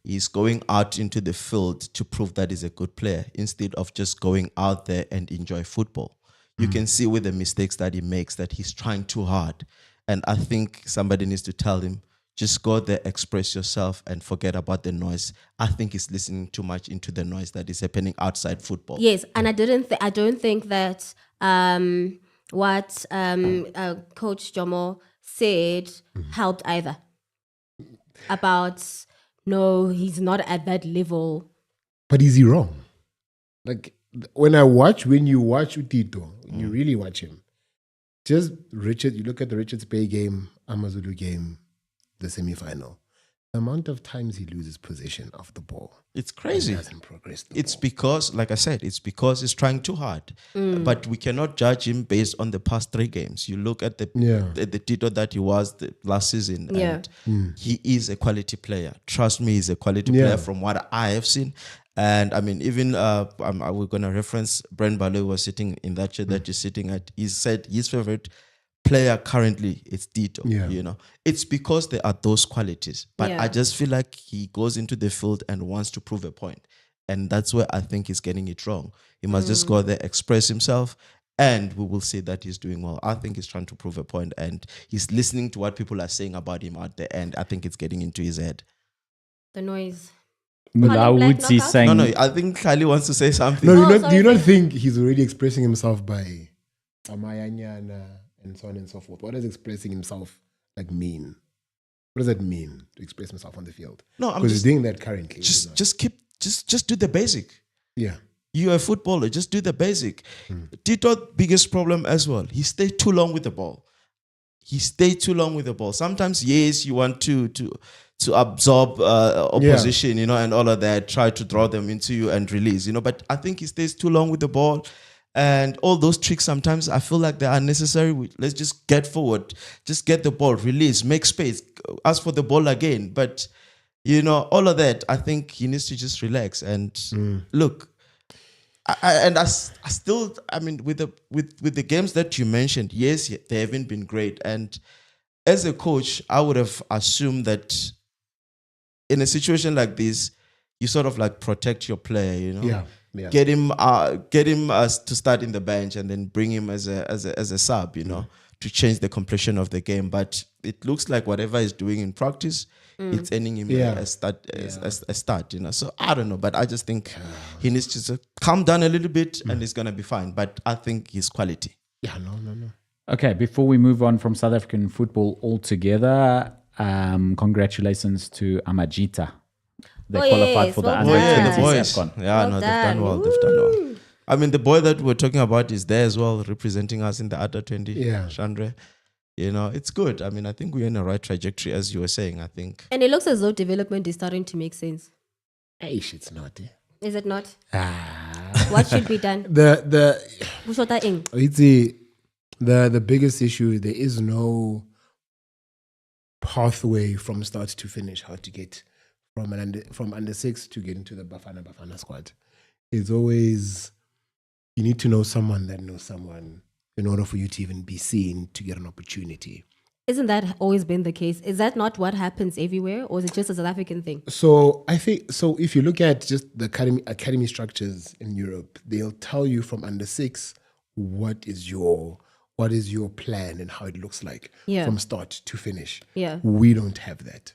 He's going out into the field to prove that he's a good player instead of just going out there and enjoy football. You can see with the mistakes that he makes that he's trying too hard. And I think somebody needs to tell him, Just go there, express yourself, and forget about the noise. I think he's listening too much into the noise that is happening outside football. Yes, and I don't think that what Coach Jomo said helped either. About no, he's not at that level. But is he wrong? Like when you watch Utito, when you really watch him, just Richard, you look at the Richards Bay game, Amazulu game, the semi-final. The amount of times he loses possession of the ball. It's crazy. He doesn't progress the It's ball. because, like I said, it's because he's trying too hard. But we cannot judge him based on the past 3 games. You look at the Tito that he was last season, and he is a quality player. Trust me, he's a quality player from what I have seen. And I mean, even we're going to reference Brent Balu was sitting in that chair that you're sitting at. He said his favorite player currently is Tito. You know, it's because there are those qualities. But I just feel like he goes into the field and wants to prove a point. And that's where I think he's getting it wrong. He must just go there, express himself, and we will see that he's doing well. I think he's trying to prove a point, and he's listening to what people are saying about him at the end. I think it's getting into his head. The noise. Mulawuti saying... No, I think Kylie wants to say something. No, do you not think he's already expressing himself by Amayanyana and so on and so forth? What does expressing himself mean? What does that mean to express himself on the field? No, because he's doing that currently. Just do the basic. Yeah. You're a footballer, just do the basic. Tito's biggest problem as well, he stayed too long with the ball. Sometimes, yes, you want to absorb opposition, you know, and all of that, try to draw them into you and release, you know, but I think he stays too long with the ball. And all those tricks, sometimes I feel like they are necessary. Let's just get forward, just get the ball, release, make space, ask for the ball again. But, you know, all of that, I think he needs to just relax and look. I still, with the games that you mentioned, yes, they haven't been great. And as a coach, I would have assumed that in a situation like this, you sort of protect your player, you know. Yeah. Get him to start in the bench and then bring him as a sub, you know, to change the complexion of the game. But it looks like whatever he's doing in practice, it's earning him a start, you know. So I don't know, but I just think he needs to just calm down a little bit and he's gonna be fine. But I think he's quality. Yeah, no. Okay, before we move on from South African football altogether, congratulations to Amajita. They qualified for the under 20 the boys. AFCON. Yeah, Well they've done well. done. They've done well. I mean, the boy that we're talking about is there as well, representing us in the under 20. Yeah. Chandra. You know, it's good. I mean, I think we're in the right trajectory, as you were saying, I think. And it looks as though development is starting to make sense. Aish, it's not. Is it not? What should be done? Bushota ing. It's the biggest issue. There is no pathway from start to finish how to get from under 6 to get into the Bafana Bafana squad. It's always you need to know someone that knows someone in order for you to even be seen to get an opportunity. Isn't that always been the case? Is that not what happens everywhere, or is it just a South African thing? So I think if you look at just the academy structures in Europe, they'll tell you from under 6 what is your plan and how it looks like from start to finish. Yeah. We don't have that.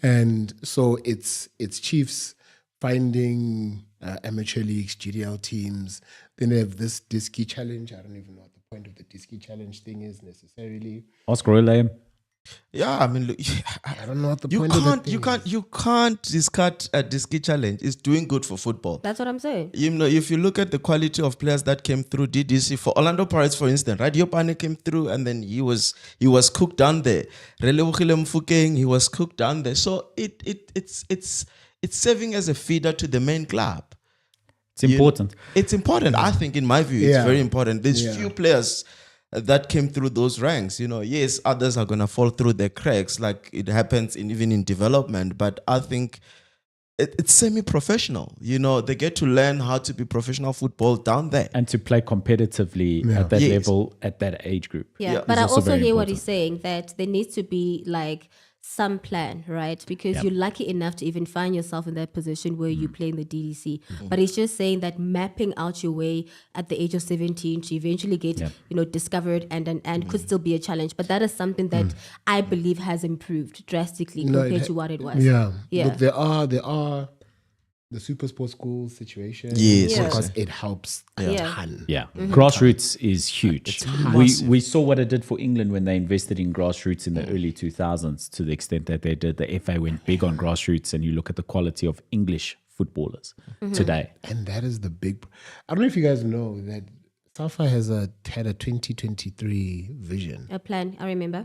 And so it's Chiefs finding amateur leagues, GDL teams. Then they have this Diski challenge. I don't even know what the point of the Diski challenge thing is necessarily. Oscar Royale. Yeah, I mean, look, I don't know what the point of that thing is. You can't discard a Diski challenge. It's doing good for football. That's what I'm saying. You know, if you look at the quality of players that came through DDC, for Orlando Pirates, for instance, right? Yopane came through and then he was cooked down there. Relewukile Mfukeng, he was cooked down there. So it's serving as a feeder to the main club. It's important. It's important. I think, in my view, it's very important. There's few players that came through those ranks. You know, yes, others are gonna fall through the cracks, like it happens even in development. But I think it's semi-professional. You know, they get to learn how to be professional football down there And to play competitively at that level, at that age group. Yeah, but I also hear what he's saying, that there needs to be some plan, right? Because you're lucky enough to even find yourself in that position where you play in the DDC. But it's just saying that mapping out your way at the age of 17 to eventually get, discovered and could still be a challenge. But that is something that I believe has improved drastically compared to what it was. Yeah. Yeah. Look, there are the super sports school situation. Yes. Yeah. Because it helps a ton. Yeah, grassroots is huge. We saw what it did for England when they invested in grassroots in the early 2000s to the extent that they did. The FA went big on grassroots, and you look at the quality of English footballers today. And that is the big. I don't know if you guys know that SAFA had a 2023 vision, A plan, I remember.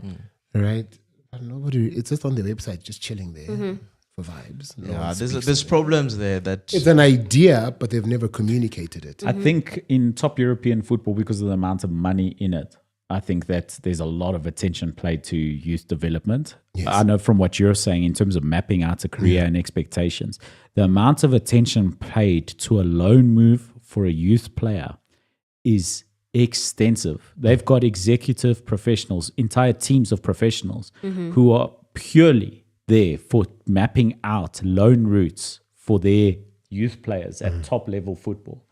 right? But nobody. It's just on their website, just chilling there for vibes. No Yeah, one there's speaks there's to it. problems there that It's an idea, but they've never communicated it. I think in top European football, because of the amount of money in it, I think that there's a lot of attention paid to youth development. Yes. I know from what you're saying in terms of mapping out a career and expectations, the amount of attention paid to a loan move for a youth player is extensive. They've got executive professionals, entire teams of professionals who are purely there for mapping out loan routes for their youth players at top level football.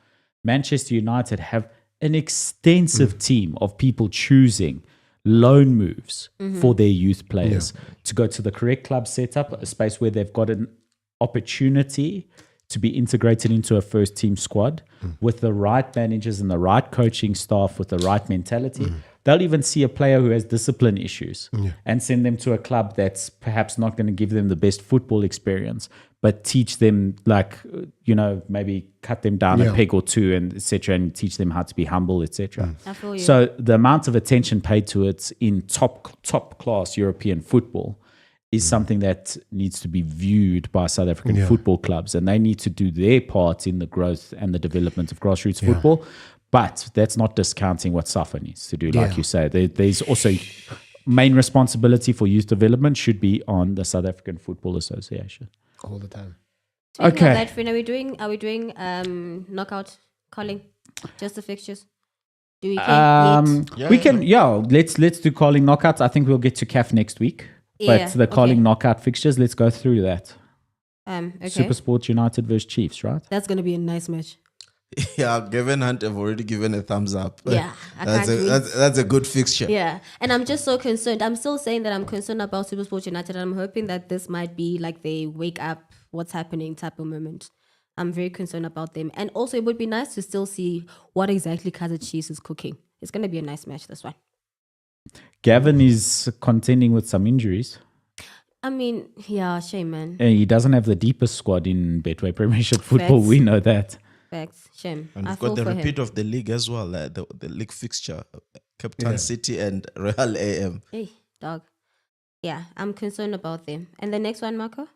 Manchester United have an extensive team of people choosing loan moves for their youth players to go to the correct club setup, a space where they've got an opportunity to be integrated into a first team squad with the right managers and the right coaching staff with the right mentality. They'll even see a player who has discipline issues and send them to a club that's perhaps not going to give them the best football experience, but teach them, like, maybe cut them down a peg or two, and etc., and teach them how to be humble, etc. I feel you. So the amount of attention paid to it in top class European football is something that needs to be viewed by South African football clubs, and they need to do their part in the growth and the development of grassroots football. But that's not discounting what SAFA needs to do, like you say. There's also main responsibility for youth development should be on the South African Football Association. All the time. Speaking Okay. of that, friend, are we doing knockout calling? Just the fixtures? Do we care yet? We can, let's do calling knockouts. I think we'll get to CAF next week. Yeah, But the calling okay. knockout fixtures, let's go through that. Okay. Super Sports United versus Chiefs, right? That's going to be a nice match. yeah, Gavin Hunt have already given a thumbs up. Yeah, I that's can't wait. that's a good fixture. Yeah, and I'm just so concerned. I'm still saying that I'm concerned about Super Sports United. I'm hoping that this might be like they wake up, what's happening type of moment. I'm very concerned about them. And also, it would be nice to still see what exactly Kaizer Chiefs is cooking. It's going to be a nice match, this one. Gavin is contending with some injuries. I mean, yeah, shame, man. And he doesn't have the deepest squad in Betway Premiership football. Facts. We know that. Facts, shame. And I we've feel got the for him. repeat of the league as well, the league fixture, Captain City and Real AM. Hey, dog. Yeah, I'm concerned about them. And the next one, Marco?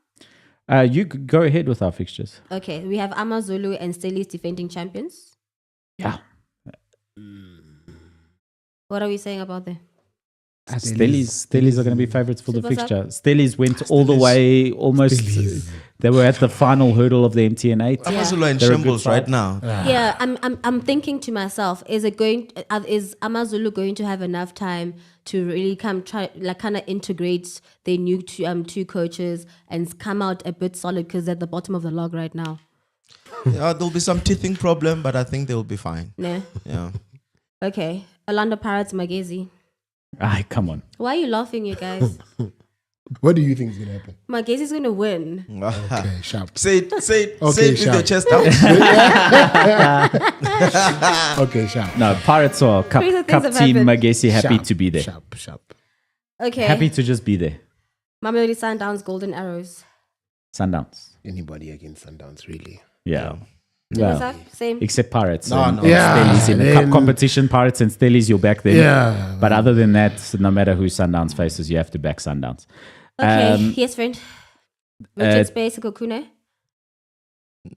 You go ahead with our fixtures. Okay, we have Amazulu and Stelis defending champions. Yeah. What are we saying about them? Stellies are going to be favourites for the Super fixture. Stellies went all the way almost. They were at the final hurdle of the MTN8. Yeah. Amazulu are in They're a good shambles side. right now. Yeah, I'm thinking to myself, is Amazulu going to have enough time to really kind of integrate their new two coaches and come out a bit solid, because they're at the bottom of the log right now? Yeah, there'll be some teething problem, but I think they'll be fine. Nah. Yeah. Okay. Orlando Pirates, Magezi. Come on. Why are you laughing, you guys? What do you think is going to happen? Magezi's going to win. Okay, sharp. Say it Okay, with your sharp. chest out. Okay, sharp. No, Pirates are cup Crazy things team. have happened. Magesi happy Sharp, to be there. Sharp. Okay. Happy to just be there. Mamelodi Sundowns, Golden Arrows. Sundowns. Anybody against Sundowns, really? Yeah. What's Well, that? Same. except Pirates. No, and no. Yeah, Stellies in the then- cup competition. Pirates and Stellies, you're back then. Yeah. But other than that, no matter who Sundowns faces, you have to back Sundowns. Okay. Yes, friend. Richard Space, Kokune.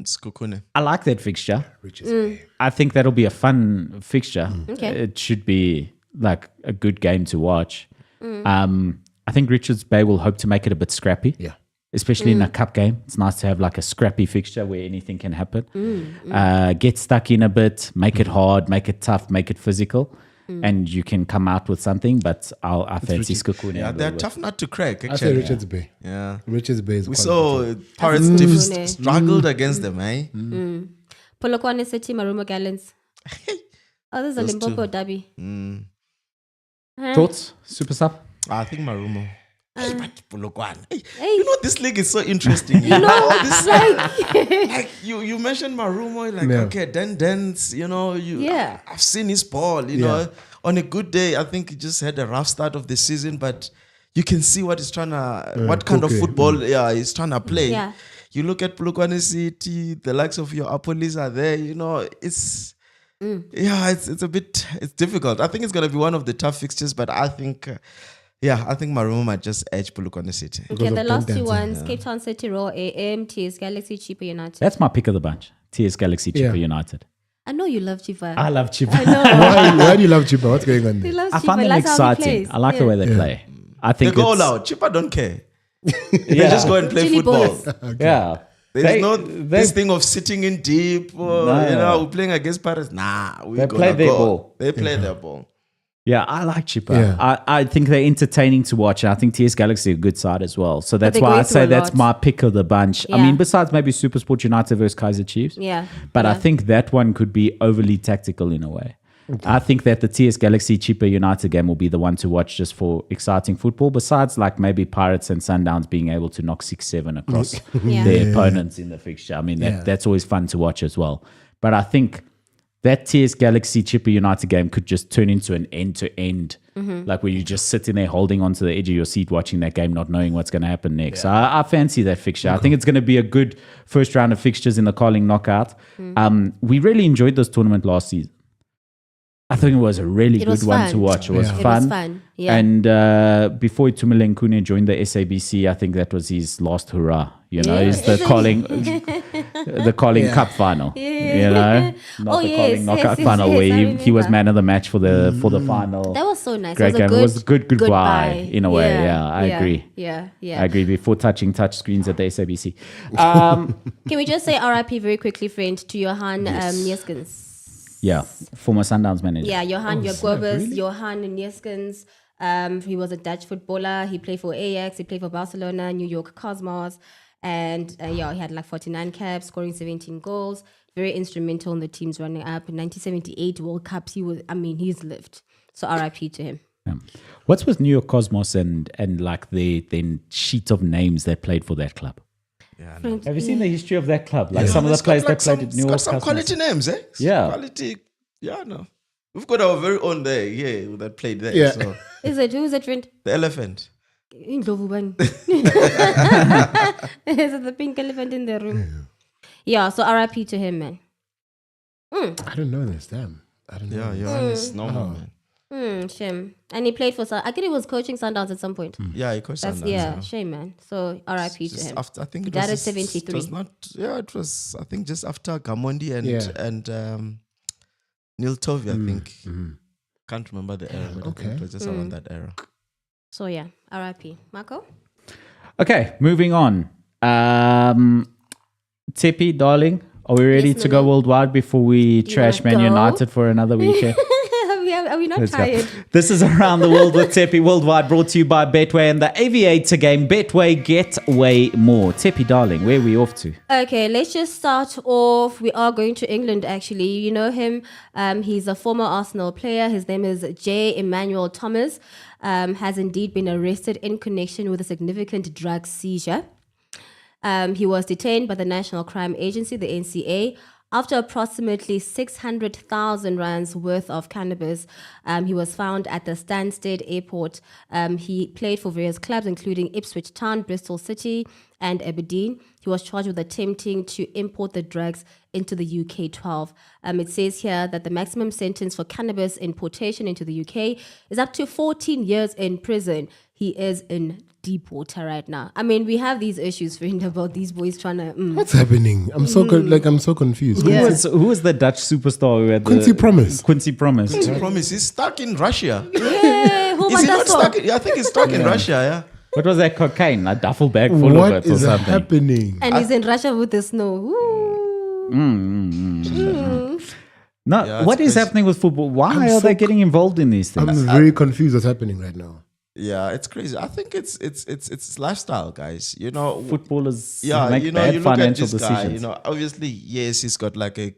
It's Kukune. I like that fixture. Richards Bay. I think that'll be a fun fixture. Okay. It should be like a good game to watch. I think Richards Bay will hope to make it a bit scrappy. Yeah. Especially in a cup game. It's nice to have like a scrappy fixture where anything can happen. Get stuck in a bit, make it hard, make it tough, make it physical. and you can come out with something. But I fancy Skukune. Yeah, they're tough nut to crack. I say Actually, Richards Bay. yeah. Richards Bay is We quality. saw Pirates Skukune. struggled against them, eh? Polokwane City, Marumo Gallants. Oh, this is a Those Limpopo two. derby. Thoughts, Super Sub? I think Marumo. Hey, but Polokwane. Hey, Hey. you know, this league is so interesting. You know, this like you mentioned Marumo, like Yeah. okay, dance. You know, Yeah. I've seen his ball. You know, on a good day, I think he just had a rough start of the season, but you can see what he's trying to, what kind of okay. football, he's trying to play. Yeah. You look at Polokwane City, the likes of your Apolis are there. You know, it's. Yeah, it's it's difficult. I think it's gonna be one of the tough fixtures, but I think, I think Marumo might just edge Polokwane City. Okay, of the last two dancing, ones, Cape Town City, Raw AM, TS Galaxy, Cheaper United. That's my pick of the bunch. TS Galaxy, Chipper United. I know you love Cheaper. I love Chipper. I know. Why do you love Chiba? What's going on He there? loves I Cheaper. find them That's how he exciting. plays. I like the way they play. I They think go all it's- out. Chipper don't care. They Yeah. just go and play Chili football. balls. Yeah. There's no this thing of sitting in deep, or, No. you know, playing against Paris. Nah, They play their ball. They play their ball. Yeah, I like Chipper. Yeah. I think they're entertaining to watch. And I think TS Galaxy are a good side as well. So that's they're why going I through say a that's lot. my pick of the bunch. I Yeah. mean, besides maybe Supersport United versus Kaiser Chiefs. Yeah. But I Yeah. think that one could be overly tactical in a way. I think that the TS Galaxy Chipper United game will be the one to watch just for exciting football. Besides, like maybe Pirates and Sundowns being able to knock 6-7 across Yeah. their opponents in the fixture. I mean, that's always fun to watch as well. But I think that TS Galaxy Chipper United game could just turn into an end-to-end, like where you're just sitting there holding onto the edge of your seat watching that game, not knowing what's going to happen next. So I fancy that fixture. I think it's going to be a good first round of fixtures in the Carling knockout. We really enjoyed this tournament last season. I think it was a really It was good one fun. to watch. It was Yeah. It fun. was fun. Yeah. And before Itumeleng Kune joined the SABC, I think that was his last hurrah. You know, it's the Carling Cup final. You know, not Oh, the yes, Carling knockout yes, final yes, where I he was remember. man of the match for the final. That was so nice. Great it was game. a It was a good goodbye in a way. Yeah, I agree. Yeah, I yeah. agree. Before touching touch screens at the SABC. Can we just say RIP very quickly, friend, to Johan Nieskens? Yeah, former Sundowns manager. Yeah, Johan snap, Jacobus, really? Johan Nieskens. He was a Dutch footballer. He played for Ajax. He played for Barcelona, New York Cosmos. And he had like 49 caps, scoring 17 goals. Very instrumental in the teams running up. In 1978 World Cups, he's lived. So RIP to him. Yeah. What's with New York Cosmos and like the sheet of names that played for that club? Have you seen the history of that club? Like some of the It's got players like that played at New York It's got some Cosmos. quality names, eh? Yeah. Quality. Yeah, no. We've got our very own there, that played there. Yeah. So, Who is it, friend? the elephant. Indlovu bani. Is it the pink elephant in the room? Yeah, so RIP to him, man. I don't know this. Damn. I don't know. Yeah, this. Johan is normal, man. Shame. And he played for I think he was coaching Sundowns at some point. Yeah, he coached That's Sundowns, shame, man. So RIP to Just him. after, I think He it died was at just- 73. It was not. Yeah, it was. I think just after Gamondi and Neil Tovey. I think. Can't remember the era, but I think it was just around that era. So yeah, RIP. Marco? Okay, moving on. Tippy, darling, are we ready Yes, to go Lulu. worldwide before we trash wanna Man go? United for another weekend? Are we not Let's go. tired? This is Around the World with Tepi Worldwide, brought to you by Betway and the Aviator game. Betway, get way more. Tepi, darling, where are we off to? Okay, let's just start off. We are going to England, actually. You know him. He's a former Arsenal player. His name is J. Emmanuel Thomas. Has indeed been arrested in connection with a significant drug seizure. He was detained by the National Crime Agency, the NCA, after approximately 600,000 rands worth of cannabis. He was found at the Stansted Airport. He played for various clubs, including Ipswich Town, Bristol City, and Aberdeen. He was charged with attempting to import the drugs into the UK 12. It says here that the maximum sentence for cannabis importation into the UK is up to 14 years in prison. He is in deep water right now. I mean, we have these issues, friend, about these boys trying to... What's happening? I'm so I'm so confused. Who was the Dutch superstar who had Quincy Promise. Quincy Promise. I promise, he's stuck in Russia. Yeah, who Is he not Mandaso? stuck? I think he's stuck in Russia. Yeah. What was that, cocaine? A duffel bag full What of it or is something? happening? And he's in Russia with the snow. Ooh. No, Yeah, what it's is crazy. happening with football? Why I'm are so they getting involved in these I'm things? very confused what's happening right now. Yeah, it's crazy. I think it's lifestyle, guys. You know, Footballers yeah, make you know, bad you look at financial this guy. decisions. You know, obviously, yes, he's got like a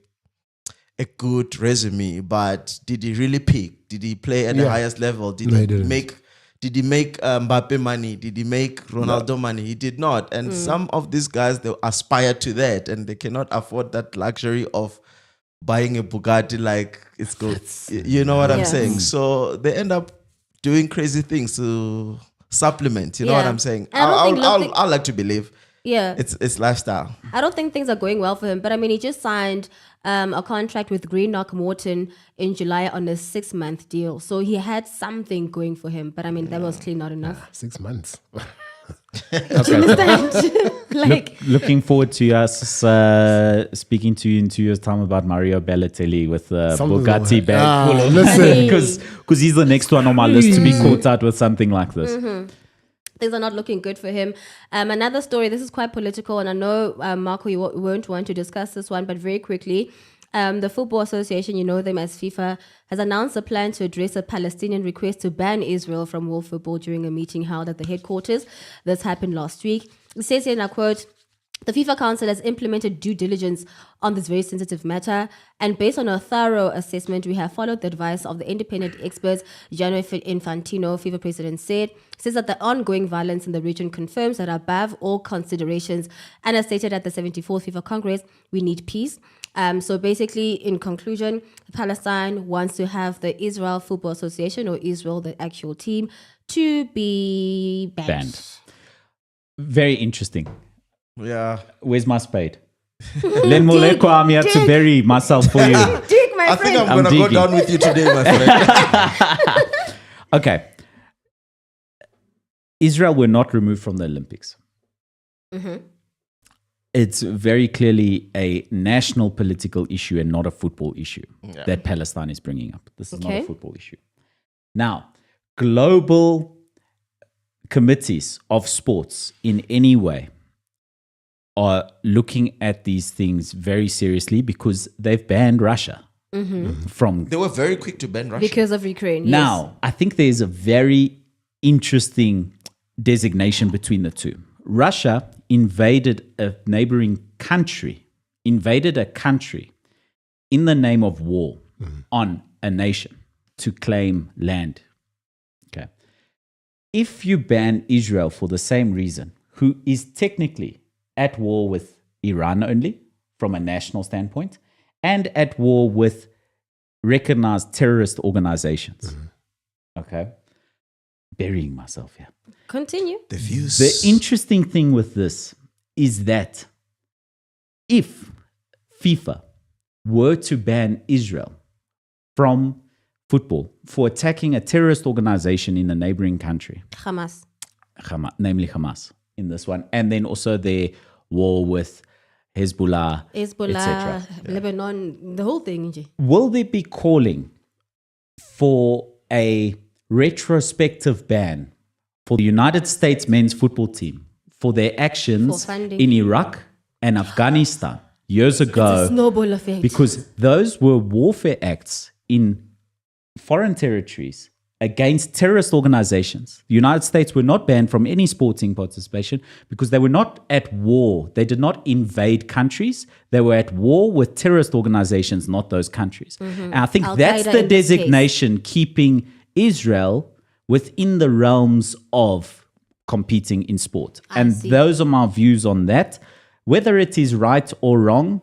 good resume, but did he really peak? Did he play at the Yeah. highest level? Did No, he he didn't. make? Did he make Mbappe money? Did he make Ronaldo money? He did not. And some of these guys, they aspire to that, and they cannot afford that luxury of buying a Bugatti like it's good. You know what I'm Yeah. saying? So they end up doing crazy things to supplement. You know what Yeah. I'm saying? And I don't think I like to believe Yeah. it's lifestyle. I don't think things are going well for him, but I mean, he just signed a contract with Greenock Morton in July on a 6-month deal. So he had something going for him, but I mean, that was clearly not enough. 6 months. Like, Looking forward to us speaking to you in 2 years' time about Mario Balotelli with the Something's Bugatti wrong. bag full of Listen. because he's the next one on my list to be caught out with something like this. things are not looking good for him. Another story, this is quite political, and I know, Marco, you won't want to discuss this one, but very quickly, the Football Association, you know them as FIFA, has announced a plan to address a Palestinian request to ban Israel from world football during a meeting held at the headquarters. This happened last week. It says here, and I quote, the FIFA Council has implemented due diligence on this very sensitive matter, and based on a thorough assessment, we have followed the advice of the independent experts. Gianni Infantino, FIFA president, says that the ongoing violence in the region confirms that above all considerations, and as stated at the 74th FIFA Congress, we need peace. So basically, in conclusion, Palestine wants to have the Israel Football Association, or Israel, the actual team, to be banned. Very interesting. Yeah. Where's my spade? Len Moleko, I'm here to bury myself for you. Dig, my I think friend. I'm going to go digging. down with you today, my friend. Okay. Israel were not removed from the Olympics. It's very clearly a national political issue and not a football issue that Palestine is bringing up. This is not a Okay. football issue. Now, global committees of sports in any way are looking at these things very seriously because they've banned Russia from. They were very quick to ban Russia. Because of Ukraine. Now, I think there's a very interesting designation between the two. Russia invaded a neighboring country, in the name of war on a nation to claim land. Okay. If you ban Israel for the same reason, who is technically at war with Iran only from a national standpoint and at war with recognized terrorist organizations. Okay. Burying myself here. Continue. The views. The interesting thing with this is that if FIFA were to ban Israel from football for attacking a terrorist organization in a neighboring country, Hamas. namely Hamas in this one, and then also their war with Hezbollah, Hezbollah, etc. Lebanon, the whole thing. Nje. Will they be calling for a retrospective ban for the United States men's football team for their actions For funding. in Iraq and Afghanistan years ago? Snowball effect. Because those were warfare acts in foreign territories against terrorist organizations. The United States were not banned from any sporting participation because they were not at war. They did not invade countries. They were at war with terrorist organizations, not those countries. And I think that's Al-Qaeda the in this case. designation keeping Israel within the realms of competing in sport. And see. those are my views on that. Whether it is right or wrong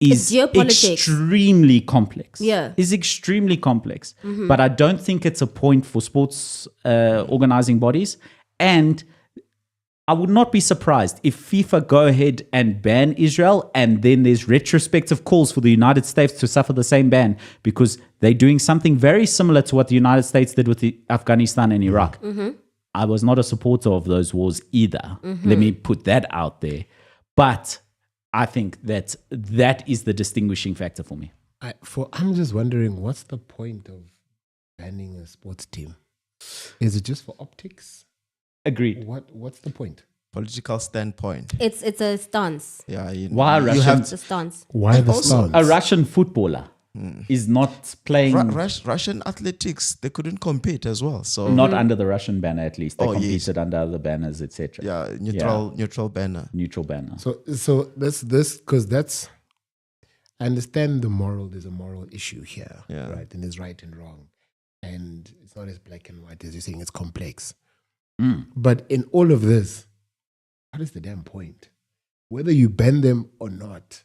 is It's geopolitics. extremely complex. Yeah. Is extremely complex. But I don't think it's a point for sports organizing bodies. And I would not be surprised if FIFA go ahead and ban Israel and then there's retrospective calls for the United States to suffer the same ban because they're doing something very similar to what the United States did with Afghanistan and Iraq. I was not a supporter of those wars either. Let me put that out there. But I think that is the distinguishing factor for me. I'm just wondering, what's the point of banning a sports team? Is it just for optics? Agreed. What's the point? Political standpoint. It's a stance. Yeah. Why you Russian- have It's a stance. Why the also- stance? A Russian footballer is not playing. Russian athletics, they couldn't compete as well. So Not under the Russian banner, at least. They Oh, yes. competed under other banners, etc. yeah, neutral banner. Neutral banner. So this because that's, I understand there's a moral issue here, Yeah. right? And there's right and wrong, and it's not as black and white as you're saying. It's complex. But in all of this, what is the damn point? Whether you ban them or not,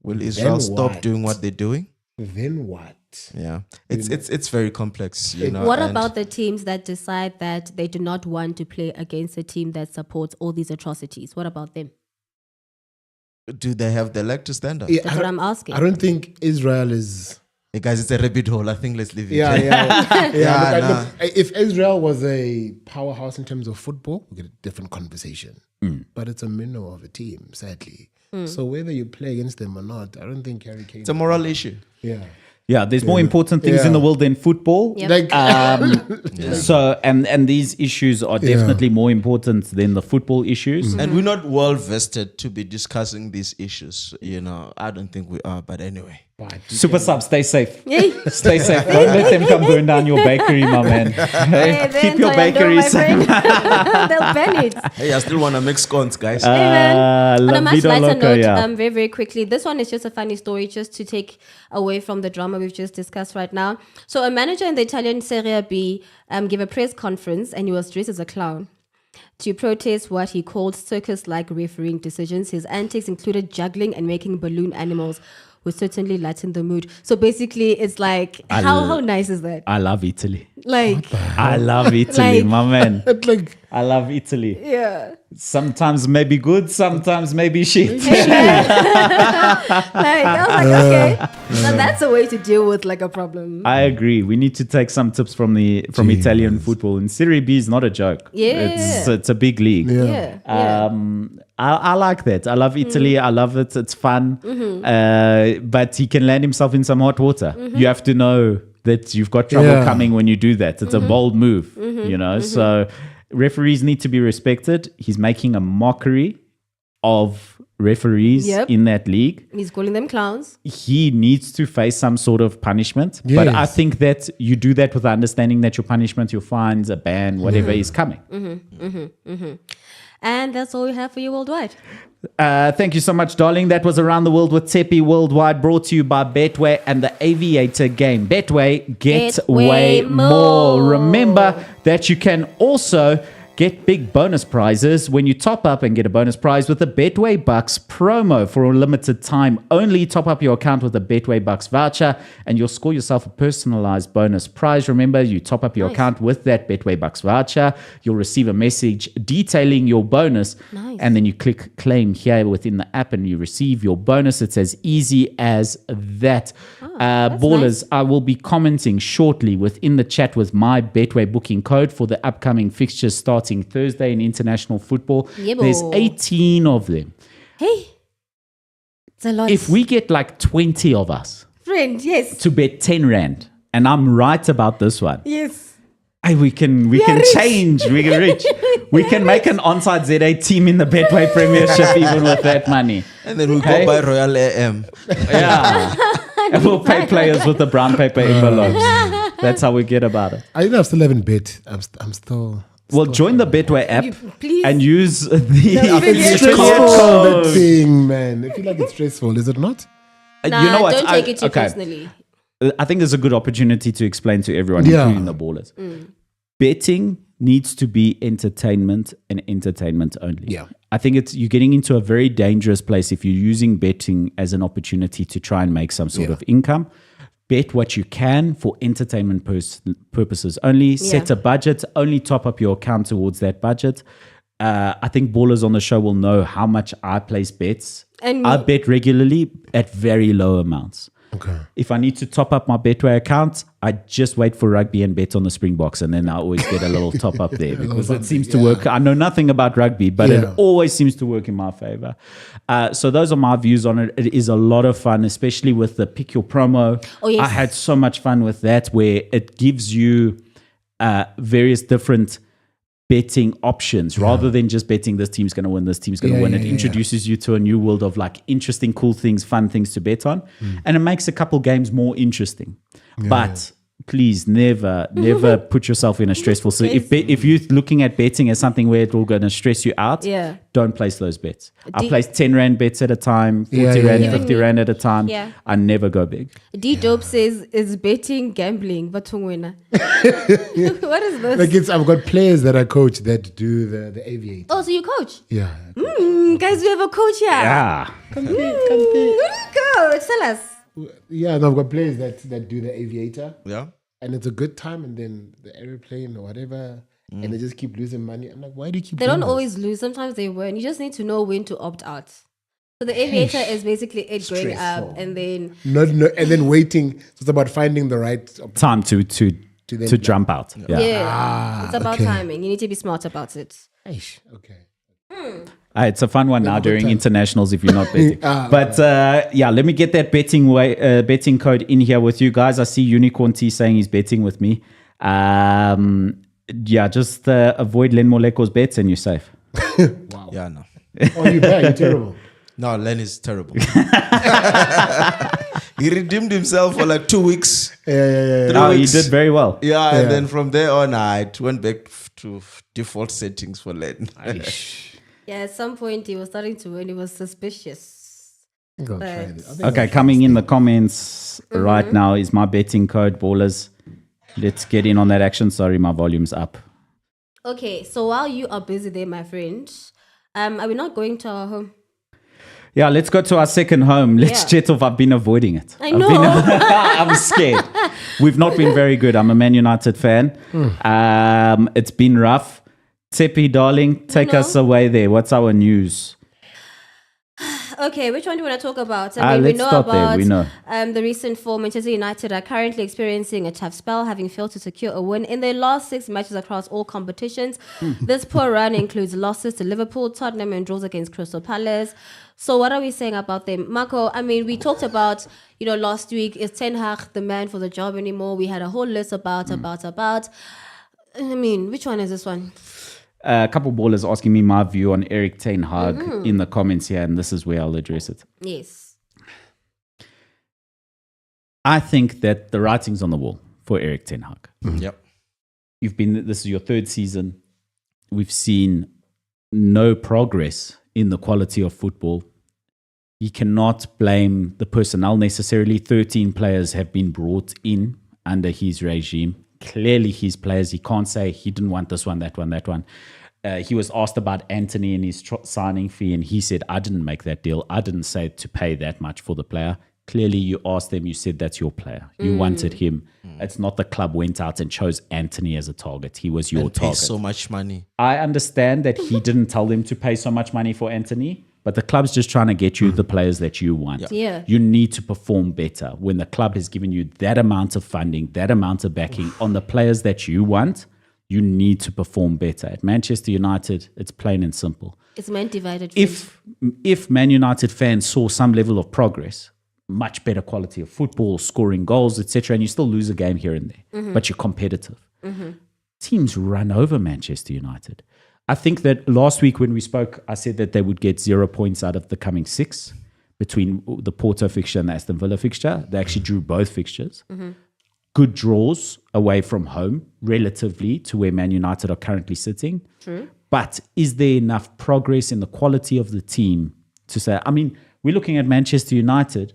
Will Israel stop what? doing what they're doing? then what? Yeah, it's very complex. You know. What and about the teams that decide that they do not want to play against a team that supports all these atrocities? What about them? do they have the leg to stand up? Yeah, That's what I'm asking. I don't think Israel is. Hey guys, it's a rabbit hole. I think let's leave it. Yeah. nah. Look, if Israel was a powerhouse in terms of football, we get a different conversation. But it's a minnow of a team, sadly. So whether you play against them or not, I don't think Harry Kane. It's a moral issue. Yeah. Yeah, there's more important things in the world than football. Yep. Like, So, and these issues are definitely more important than the football issues. And we're not well vested to be discussing these issues. You know, I don't think we are. But anyway. Super sub, stay safe. Yay. Stay safe. Don't let them come burn down your bakery, my man. Hey, Keep your bakery safe. They'll ban it. Hey, I still want to make scones, guys. Hey, man. On La a much vida lighter loca, note, yeah. very, very quickly, this one is just a funny story just to take away from the drama we've just discussed right now. So a manager in the Italian Serie B gave a press conference and he was dressed as a clown to protest what he called circus-like refereeing decisions. His antics included juggling and making balloon animals, which certainly lightened the mood. So basically, it's like, how nice is that? I love Italy. Like, I love Italy, Like- my man. like, I love Italy. yeah. Sometimes maybe good, sometimes maybe shit. Like, I was like, okay. Now that's a way to deal with like a problem. I agree. We need to take some tips from Italian football. And Serie B is not a joke. Yeah. It's a big league. Yeah. I like that. I love Italy. I love it. It's fun. But he can land himself in some hot water. You have to know that you've got trouble coming when you do that. It's a bold move, you know. So referees need to be respected. He's making a mockery of referees in that league. He's calling them clowns. He needs to face some sort of punishment. But I think that you do that with the understanding that your punishment, your fines, a ban, whatever is coming. And that's all we have for you worldwide. Thank you so much, darling. That was Around the World with Tepi Worldwide, brought to you by Betway and the Aviator game. Betway, get way more. Remember that you can also get big bonus prizes when you top up and get a bonus prize with the Betway Bucks promo for a limited time only. Top up your account with a Betway Bucks voucher and you'll score yourself a personalized bonus prize. Remember, you top up your account with that Betway Bucks voucher, you'll receive a message detailing your bonus, and then you click claim here within the app and you receive your bonus. It's as easy as that. Ballers, I will be commenting shortly within the chat with my Betway booking code for the upcoming fixtures starting Thursday in international football. There's 18 of them. Hey, it's a lot. If we get like 20 of us Friend, yes. to bet 10 Rand, and I'm right about this one, Yes. hey, we can change, we can reach. We can make an Onside ZA team in the Betway Premiership even with that money. And then we'll go by Royal AM. Yeah. And we'll pay players with the brown paper envelopes. That's how we get about it. I think I still haven't bet. I'm still. Well, join the Betway app Please. and use the affiliate affiliate code. code. That thing, man. I feel like it's stressful. Is it not? Nah, You know what? don't take it too personally. I think there's a good opportunity to explain to everyone, Yeah. including the ballers. Betting needs to be entertainment and entertainment only. Yeah. I think you're getting into a very dangerous place if you're using betting as an opportunity to try and make some sort of income. Bet what you can for entertainment purposes only. Set a budget. Only top up your account towards that budget. I think ballers on the show will know how much I place bets. And I bet regularly at very low amounts. Okay. If I need to top up my Betway account, I just wait for rugby and bet on the Springboks, and then I always get a little top up there because it seems to work. I know nothing about rugby, but it always seems to work in my favor. So those are my views on it. It is a lot of fun, especially with the Pick Your Promo. Oh, yes. I had so much fun with that, where it gives you various different betting options rather than just betting this team's going to win, this team's going to win. It introduces you to a new world of like interesting, cool things, fun things to bet on. And it makes a couple games more interesting. But please never put yourself in a stressful situation. If you're looking at betting as something where it's all going to stress you out, don't place those bets. I place 10 Rand bets at a time, 40 Rand, 50 Rand at a time. I never go big. D-Dope says, is betting gambling? But what is this? I've got players that I coach that do the aviator. Oh, so you coach? Yeah. Guys, we have a coach here. Yeah. Coach, tell us. Yeah, and I've got players that do the aviator. Yeah. And it's a good time, and then the airplane or whatever, and they just keep losing money. I'm like, why do you keep They doing don't this? always lose. Sometimes they win. You just need to know when to opt out. So the aviator is basically it going up and then... And then waiting. So it's about finding the right... Time to jump out. Yeah. It's about timing. You need to be smart about it. Okay. It's a fun one now during internationals if you're not betting. But let me get that betting code in here with you guys. I see Unicorn T saying he's betting with me. Just avoid Len Moleko's bets and you're safe. Wow. Yeah, no. Oh, you're bad. You're terrible. No, Len is terrible. He redeemed himself for like 2 weeks. Yeah. He did very well. Yeah, and then from there on, I went back to default settings for Len. At some point he was starting to win. He was suspicious. Okay, coming in the comments right now is my betting code, ballers. Let's get in on that action. Sorry, my volume's up. Okay, so while you are busy there, my friend, are we not going to our home? Yeah, let's go to our second home. Let's jet off. I've been avoiding it. I know. I'm scared. We've not been very good. I'm a Man United fan. It's been rough. Tsepi, darling, take us away there. What's our news? Okay, which one do you want to talk about? We know about the recent form. Manchester United are currently experiencing a tough spell, having failed to secure a win in their last 6 matches across all competitions. This poor run includes losses to Liverpool, Tottenham, and draws against Crystal Palace. So what are we saying about them? Marco, I mean, we talked about, last week, is Ten Hag the man for the job anymore? We had a whole list about. I mean, which one is this one? A couple ballers asking me my view on Eric Ten Hag in the comments here, and this is where I'll address it. Yes. I think that the writing's on the wall for Eric Ten Hag. Yep. This is your third season. We've seen no progress in the quality of football. You cannot blame the personnel necessarily. 13 players have been brought in under his regime. Clearly his players, he can't say he didn't want this one, that one, that one. He was asked about Anthony and his signing fee, and he said, I didn't make that deal. I didn't say to pay that much for the player. Clearly you asked them, you said that's your player. You wanted him. It's not the club went out and chose Anthony as a target. He was your target. Pay so much money. I understand that he didn't tell them to pay so much money for Anthony, but the club's just trying to get you the players that you want. Yeah. You need to perform better. When the club has given you that amount of funding, that amount of backing on the players that you want, you need to perform better. At Manchester United, it's plain and simple. It's man divided. If Man United fans saw some level of progress, much better quality of football, scoring goals, etc., and you still lose a game here and there, but you're competitive. Teams run over Manchester United. I think that last week when we spoke, I said that they would get 0 points out of the coming 6 between the Porto fixture and the Aston Villa fixture. They actually drew both fixtures. Good draws away from home, relatively to where Man United are currently sitting. True. But is there enough progress in the quality of the team to say, I mean, we're looking at Manchester United,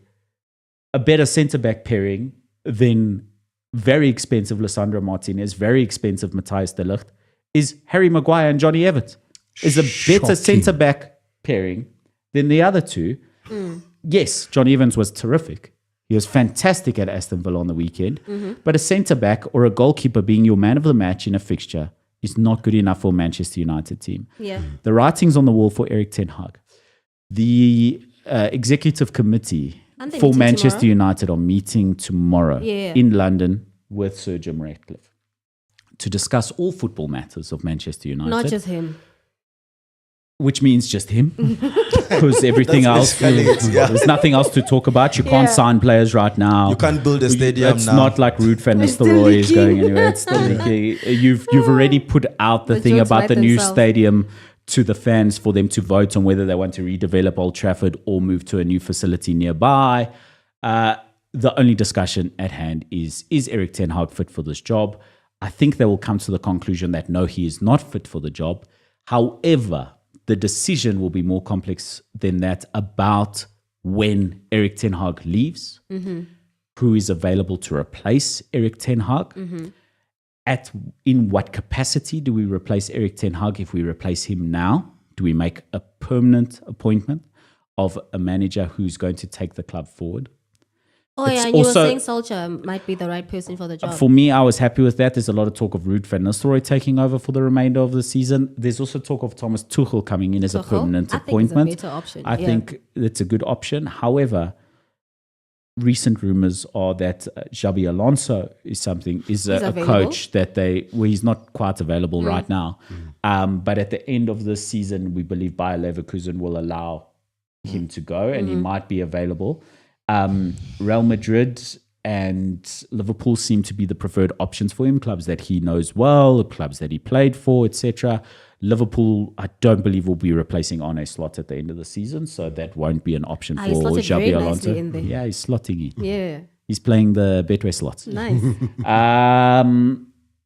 a better centre-back pairing than very expensive Lissandro Martinez, very expensive Matthias de Ligt, is Harry Maguire and Johnny Evans. Is a better centre-back pairing than the other two. Yes, Johnny Evans was terrific. He was fantastic at Aston Villa on the weekend. But a centre-back or a goalkeeper being your man of the match in a fixture is not good enough for a Manchester United team. Yeah. The writing's on the wall for Eric Ten Hag. The executive committee for Manchester United are meeting tomorrow in London with Sir Jim Ratcliffe to discuss all football matters of Manchester United. Not just him. which means just him, because everything That's else, basically it, yeah. there's nothing else to talk about. You can't sign players right now. You can't build a stadium It's now. not like Ruud van Nistelrooy is going anywhere. It's still leaking. You've already put out the thing jokes about write the new themselves. stadium to the fans for them to vote on whether they want to redevelop Old Trafford or move to a new facility nearby. The only discussion at hand is Erik ten Hag fit for this job? I think they will come to the conclusion that no, he is not fit for the job. However, the decision will be more complex than that about when Erik ten Hag leaves, who is available to replace Erik ten Hag, in what capacity do we replace Erik ten Hag? If we replace him now, do we make a permanent appointment of a manager who's going to take the club forward? Oh, It's yeah, and you were also- saying Solskjaer might be the right person for the job. For me, I was happy with that. There's a lot of talk of Ruud van Nistelrooy taking over for the remainder of the season. There's also talk of Thomas Tuchel coming in as a Tuchel? permanent I think it's a appointment. better option, I yeah. think it's a good option. However, recent rumors are that Xabi Alonso is a available? coach that he's not quite available right now. But at the end of this season, we believe Bayer Leverkusen will allow him to go, and he might be available. Real Madrid and Liverpool seem to be the preferred options for him, clubs that he knows well, clubs that he played for, etc. Liverpool, I don't believe, will be replacing Arne Slot at the end of the season, so that won't be an option He for slotted very Xabi nicely Alonso. in there. Yeah, he's slotting in. Yeah, He's playing the Betway slots. nice.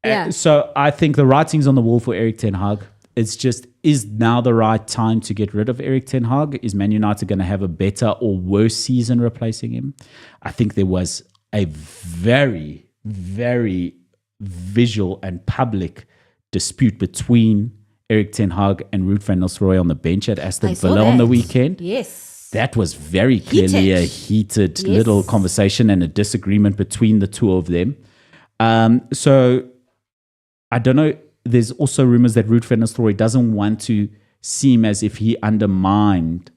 Yeah. So I think the writing's on the wall for Erik ten Hag. It's just, is now the right time to get rid of Erik ten Hag? Is Man United going to have a better or worse season replacing him? I think there was a very, very visual and public dispute between Erik ten Hag and Ruud van Nistelrooy on the bench at Aston I saw Villa on the that. weekend. Yes. That was very clearly a heated Yes. little conversation and a disagreement between the two of them. So I don't know. There's also rumors that Ruud van Nistelrooy doesn't want to seem as if he undermined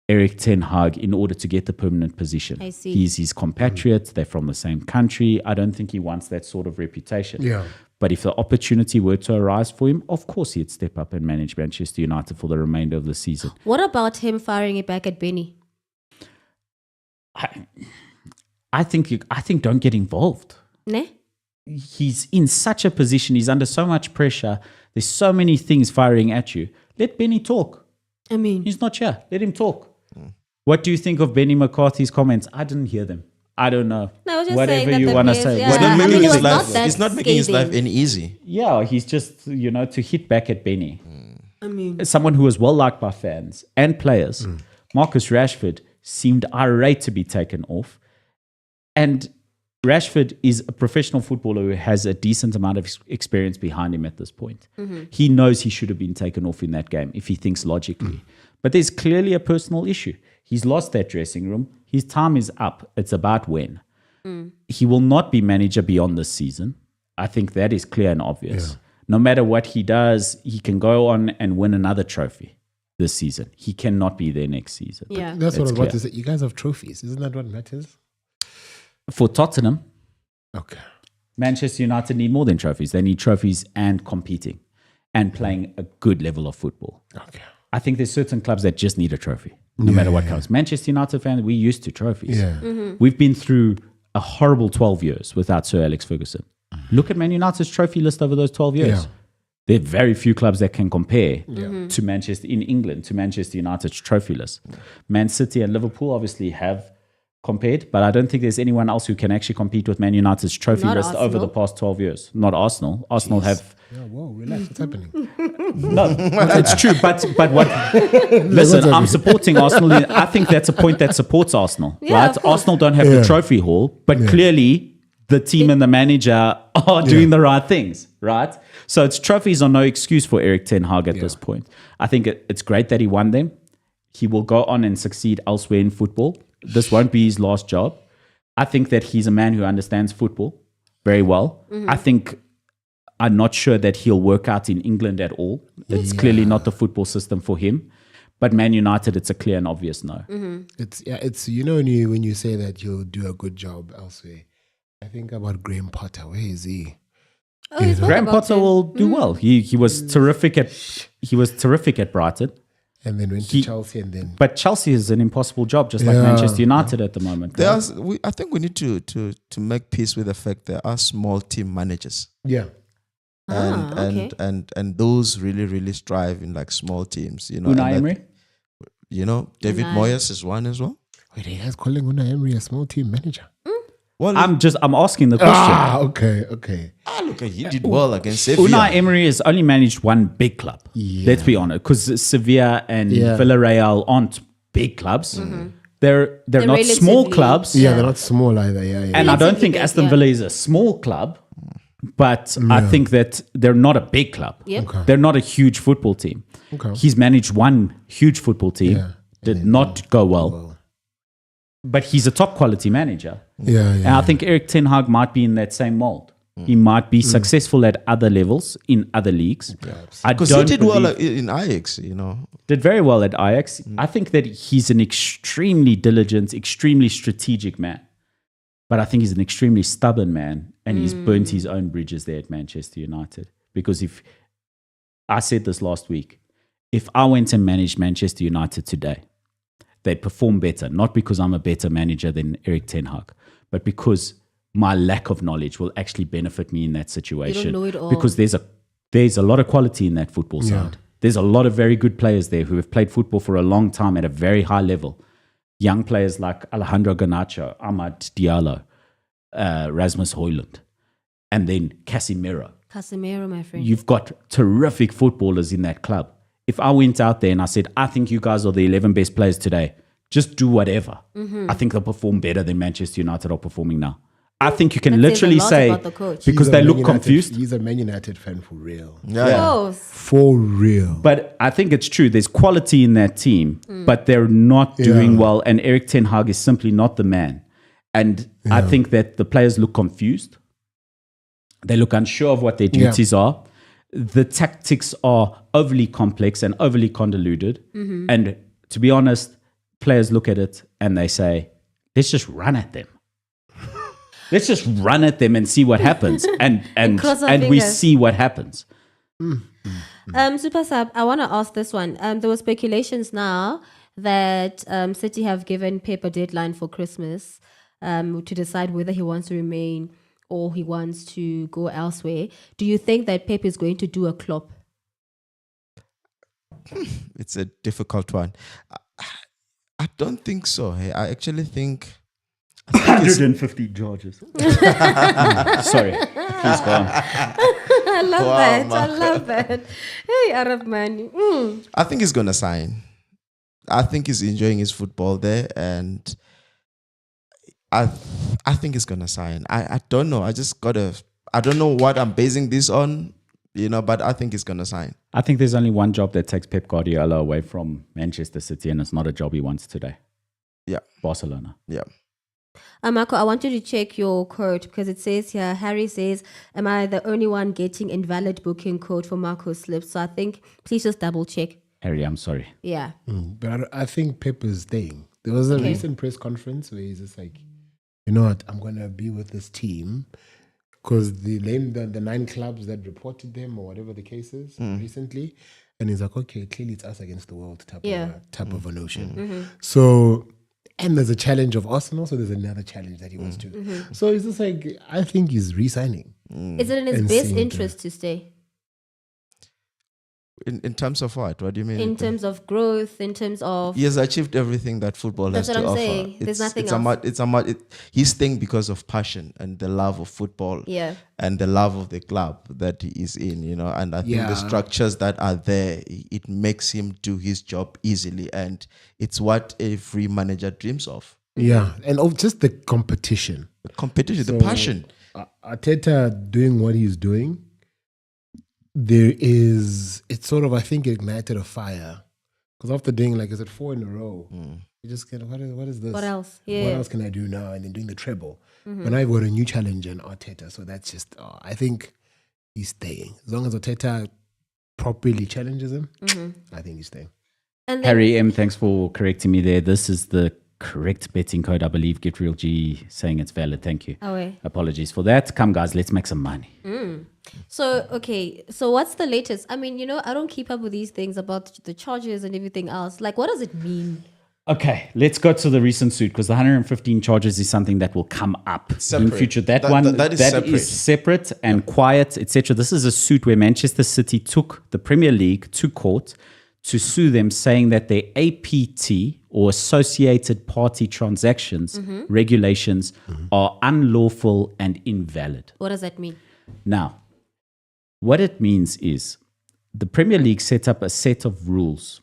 Erik ten Hag in order to get the permanent position. I see. He's his compatriot. They're from the same country. I don't think he wants that sort of reputation. Yeah. But if the opportunity were to arise for him, of course he'd step up and manage Manchester United for the remainder of the season. What about him firing it back at Benny? I think don't get involved. Ne? He's in such a position. He's under so much pressure. There's so many things firing at you. Let Benny talk. I mean, He's not here. Let him talk. What do you think of Benny McCarthy's comments? I didn't hear them. I don't know. No, I was just Whatever saying that you the want to players- say. yeah. He's not I making mean, it his was not life. that He's not making his life scathing. any easy. Yeah, he's just, to hit back at Benny. I mean, Someone who was well liked by fans and players. Marcus Rashford seemed irate to be taken off. And Rashford is a professional footballer who has a decent amount of experience behind him at this point. He knows he should have been taken off in that game if he thinks logically. But there's clearly a personal issue. He's lost that dressing room. His time is up. It's about when. He will not be manager beyond this season. I think that is clear and obvious. No matter what he does, he can go on and win another trophy this season. He cannot be there next season. yeah. That's what I was It's about clear. to say. You guys have trophies. Isn't that what matters? For Tottenham, Okay. Manchester United need more than trophies. They need trophies and competing and playing a good level of football. Okay. I think there's certain clubs that just need a trophy, no matter what comes. Manchester United fans, we're used to trophies. Yeah. We've been through a horrible 12 years without Sir Alex Ferguson. Look at Man United's trophy list over those 12 years. Yeah. There are very few clubs that can compare to Manchester in England, to Manchester United's trophy list. Man City and Liverpool obviously have compared, but I don't think there's anyone else who can actually compete with Man United's trophy Not list over Arsenal. the past 12 years. Not Arsenal. Arsenal have Yeah, whoa, relax. What's happening? no, it's true. But what? Listen, I'm supporting Arsenal. I think that's a point that supports Arsenal, Yeah, right? of course. Arsenal don't have the trophy hall, but clearly the team and the manager are doing the right things, right? So it's trophies are no excuse for Erik ten Hag at this point. I think it's great that he won them. He will go on and succeed elsewhere in football. This won't be his last job. I think that he's a man who understands football very well. I think I'm not sure that he'll work out in England at all. It's clearly not the football system for him. But Man United, it's a clear and obvious no. It's when you say that you'll do a good job elsewhere. I think about Graham Potter. Where is he? Oh, you spoke Graham about Potter him. will do well. He was terrific at Brighton. And then went to Chelsea and then... But Chelsea is an impossible job, just like Manchester United at the moment. I think we need to make peace with the fact there are small team managers. Yeah. And those really strive in like small teams. You know, Unai Emery? David Moyes is one as well. Wait, he has calling Unai Emery a small team manager. Well, I'm asking the question. Okay. Look, he did well against Sevilla. Unai Emery has only managed one big club. Yeah. Let's be honest, because Sevilla and Villarreal aren't big clubs. Mm-hmm. They're not small clubs. Yeah, they're not small either. Yeah. And I don't think Aston Villa is a small club, but I think that they're not a big club. Yep. Okay. They're not a huge football team. Okay. He's managed one huge football team, did not go well. But he's a top quality manager. And I think Erik ten Hag might be in that same mold. He might be successful at other levels in other leagues. Because he did well in Ajax, Did very well at Ajax. I think that he's an extremely diligent, extremely strategic man. But I think he's an extremely stubborn man, and he's burnt his own bridges there at Manchester United. Because if I said this last week, if I went and managed Manchester United today, they'd perform better, not because I'm a better manager than Erik ten Hag, but because my lack of knowledge will actually benefit me in that situation. You don't know it all. Because there's a lot of quality in that football side. There's a lot of very good players there who have played football for a long time at a very high level. Young players like Alejandro Garnacho, Amad Diallo, Rasmus Højlund, and then Casemiro, my friend. You've got terrific footballers in that club. If I went out there and I said, I think you guys are the 11 best players today, just do whatever. I think they'll perform better than Manchester United are performing now. I think you can literally say, because they look confused. He's a Man United fan for real. For real. But I think it's true. There's quality in that team, but they're not doing well. And Erik ten Hag is simply not the man. And I think that the players look confused. They look unsure of what their duties are. The tactics are overly complex and overly convoluted. And to be honest, players look at it and they say, let's just run at them. Let's just run at them and see what happens. And we see what happens. Super Sub, I want to ask this one. There were speculations now that City have given Pep a deadline for Christmas to decide whether he wants to remain or he wants to go elsewhere. Do you think that Pep is going to do a Klopp? It's a difficult one. I don't think so. Hey, I actually think 150 Georges. Sorry, please go on. I love that. Hey, Arab man. I think he's gonna sign. I think he's enjoying his football there, and I think he's gonna sign. I don't know. I don't know what I'm basing this on, but I think he's gonna sign. I think there's only one job that takes Pep Guardiola away from Manchester City, and it's not a job he wants today. Yeah, Barcelona. Yeah. Marco, I want you to check your code because it says here, Harry says, am I the only one getting invalid booking code for Marco's slips? So I think, please just double check. Harry, I'm sorry. Yeah. But I think Pep is staying. There was a recent press conference where he's just like, you know what, I'm going to be with this team because the 9 clubs that reported them or whatever the case is recently. And he's like, okay, clearly it's us against the world type of a notion. So... And there's a challenge of Arsenal, so there's another challenge that he wants to. So it's just like, I think he's re-signing. Is it in his best interest to stay? In terms of what? What do you mean? In terms of growth, in terms of... He has achieved everything that football has to offer. That's what I'm saying. There's nothing else. He's staying because of passion and the love of football and the love of the club that he is in, And I think the structures that are there, it makes him do his job easily. And it's what every manager dreams of. Yeah, and of just the competition. The passion. Arteta doing what he's doing, it's sort of, I think it ignited a fire. Because after doing 4 in a row, you just get, what is this? What else? Yeah. What else can I do now? And then doing the treble. When I've got a new challenge in Arteta, so that's just, I think he's staying. As long as Arteta properly challenges him, I think he's staying. And Harry M, thanks for correcting me there. This is the correct betting code, I believe. Get Real G saying it's valid. Thank you. Oh, wait. Apologies for that. Come, guys, let's make some money. So, okay. So what's the latest? I mean, I don't keep up with these things about the charges and everything else. Like, what does it mean? Okay, let's go to the recent suit because the 115 charges is something that will come up in future. That is separate and quiet, etc. This is a suit where Manchester City took the Premier League to court to sue them, saying that their APT or associated party transactions regulations are unlawful and invalid. What does that mean? Now, what it means is the Premier League set up a set of rules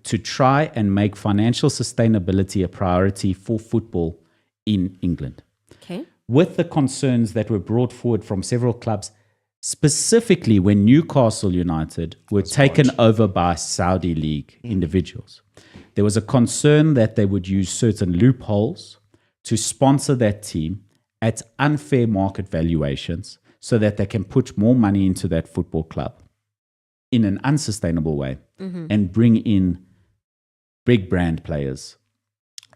to try and make financial sustainability a priority for football in England. Okay. With the concerns that were brought forward from several clubs, specifically when Newcastle United were taken over by Saudi League individuals. There was a concern that they would use certain loopholes to sponsor that team at unfair market valuations so that they can put more money into that football club in an unsustainable way and bring in big brand players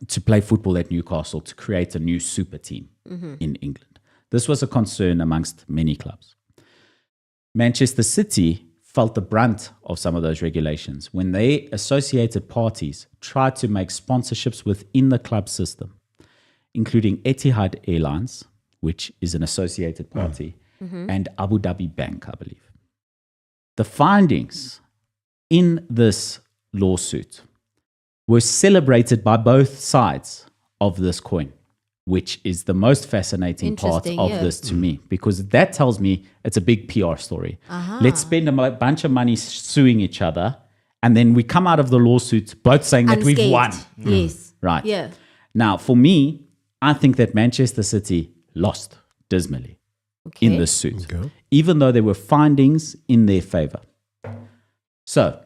to play football at Newcastle to create a new super team in England. This was a concern amongst many clubs. Manchester City felt the brunt of some of those regulations when they associated parties tried to make sponsorships within the club system, including Etihad Airlines, which is an associated party, and Abu Dhabi Bank, I believe. The findings in this lawsuit were celebrated by both sides of this coin, which is the most fascinating part of this to me, because that tells me it's a big PR story. Let's spend a bunch of money suing each other, and then we come out of the lawsuit both saying that we've won. Yes. Right. Yeah. Now, for me, I think that Manchester City lost dismally in this suit, even though there were findings in their favor. So,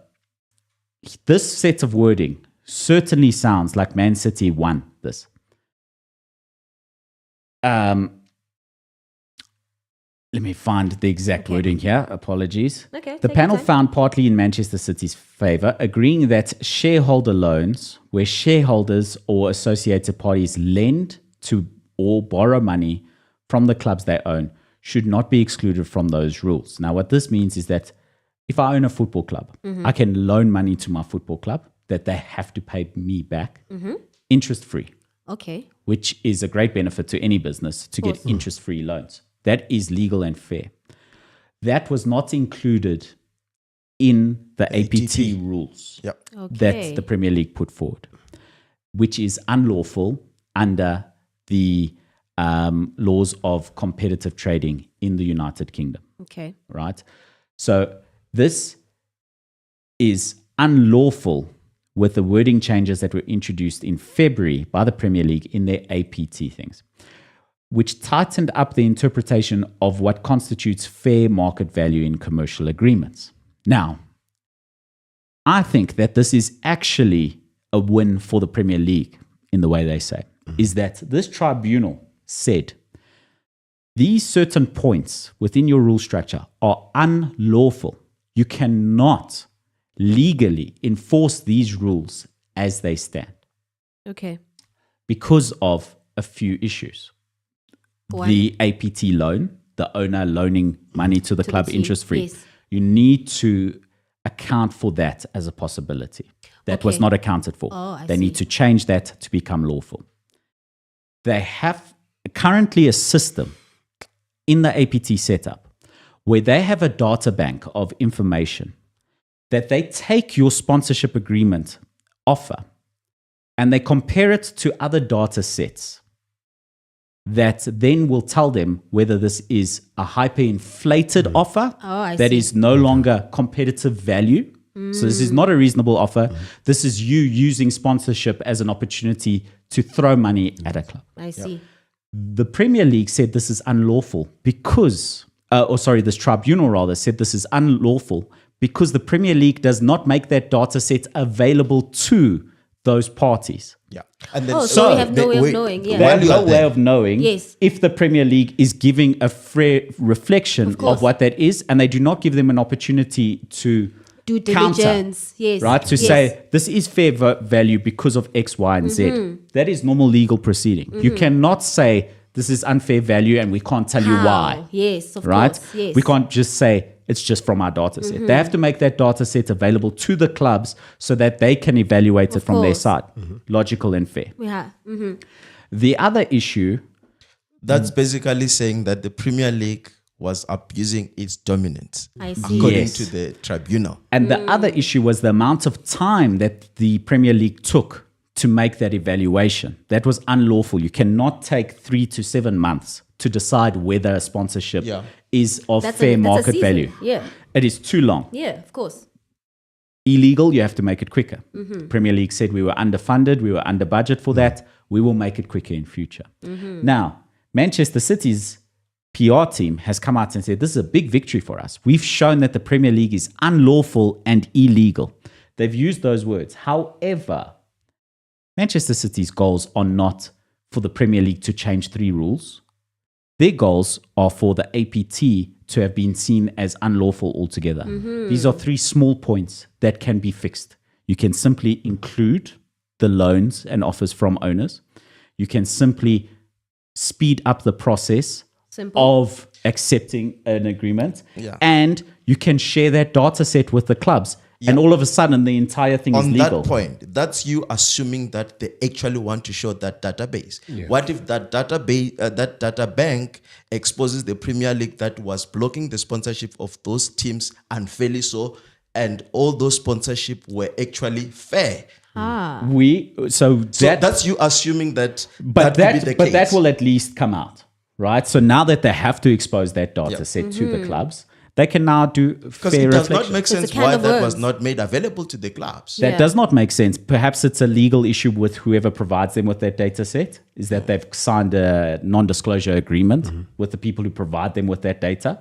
this set of wording certainly sounds like Man City won this. Let me find the exact wording here. Apologies. The panel found partly in Manchester City's favor, agreeing that shareholder loans, where shareholders or associated parties lend to or borrow money from the clubs they own, should not be excluded from those rules. Now, what this means is that if I own a football club, I can loan money to my football club that they have to pay me back interest-free. Okay. Which is a great benefit to any business to get interest-free loans. That is legal and fair. That was not included in the APT rules that the Premier League put forward, which is unlawful under the laws of competitive trading in the United Kingdom. Okay. Right? So this is unlawful with the wording changes that were introduced in February by the Premier League in their APT things, which tightened up the interpretation of what constitutes fair market value in commercial agreements. Now, I think that this is actually a win for the Premier League in the way they say, is that this tribunal said these certain points within your rule structure are unlawful. You cannot legally enforce these rules as they stand. Okay. Because of a few issues. One. The APT loan, the owner loaning money to the club interest-free. Yes. You need to account for that as a possibility. That was not accounted for. They need to change that to become lawful. They have currently a system in the APT setup where they have a data bank of information that they take your sponsorship agreement offer and they compare it to other data sets that then will tell them whether this is a hyperinflated offer that is no longer competitive value. So this is not a reasonable offer. This is you using sponsorship as an opportunity to throw money at a club. I see. The Premier League said this is unlawful because, this tribunal rather said this is unlawful because the Premier League does not make that data set available to those parties. Yeah. And then, so we have no way of knowing. Yeah. They have no way of knowing Yes. if the Premier League is giving a fair reflection of what that is, and they do not give them an opportunity to due counter, diligence. Yes. right? To yes. say this is fair value because of X, Y, and Z. That is normal legal proceeding. You cannot say this is unfair value and we can't tell you why. How? Yes, of Right? course. Yes. We can't just say it's just from our data set. They have to make that data set available to the clubs so that they can evaluate it from their course. side. Logical and fair. Yeah. The other issue, That's basically saying that the Premier League was abusing its dominance, I see. according Yes. to the tribunal. and the other issue was the amount of time that the Premier League took to make that evaluation. That was unlawful. You cannot take 3 to 7 months to decide whether a sponsorship Yeah. is of That's fair a market season. value. Yeah. It is too long. Yeah, of course. Illegal, you have to make it quicker. Premier League said we were underfunded, we were under budget for that. We will make it quicker in future. Now, Manchester City's PR team has come out and said this is a big victory for us. We've shown that the Premier League is unlawful and illegal. They've used those words. However, Manchester City's goals are not for the Premier League to change 3 rules. Their goals are for the APT to have been seen as unlawful altogether. These are 3 small points that can be fixed. You can simply include the loans and offers from owners. You can simply speed up the process Simple. of accepting an agreement. Yeah. And you can share that data set with the clubs. And all of a sudden, the entire thing is On legal. that point, that's you assuming that they actually want to show that database. What if that database, that data bank exposes the Premier League that was blocking the sponsorship of those teams unfairly so, and all those sponsorship were actually fair? So That's you assuming that But that could be the case. that will at least come out, right? So now that they have to expose that data Yeah. set to the clubs, they can now do because fair it does reflection. not make sense It's a can why of that was worms. not made available to the clubs. That Yeah. does not make sense. Perhaps it's a legal issue with whoever provides them with that data set, is that they've signed a non-disclosure agreement with the people who provide them with that data.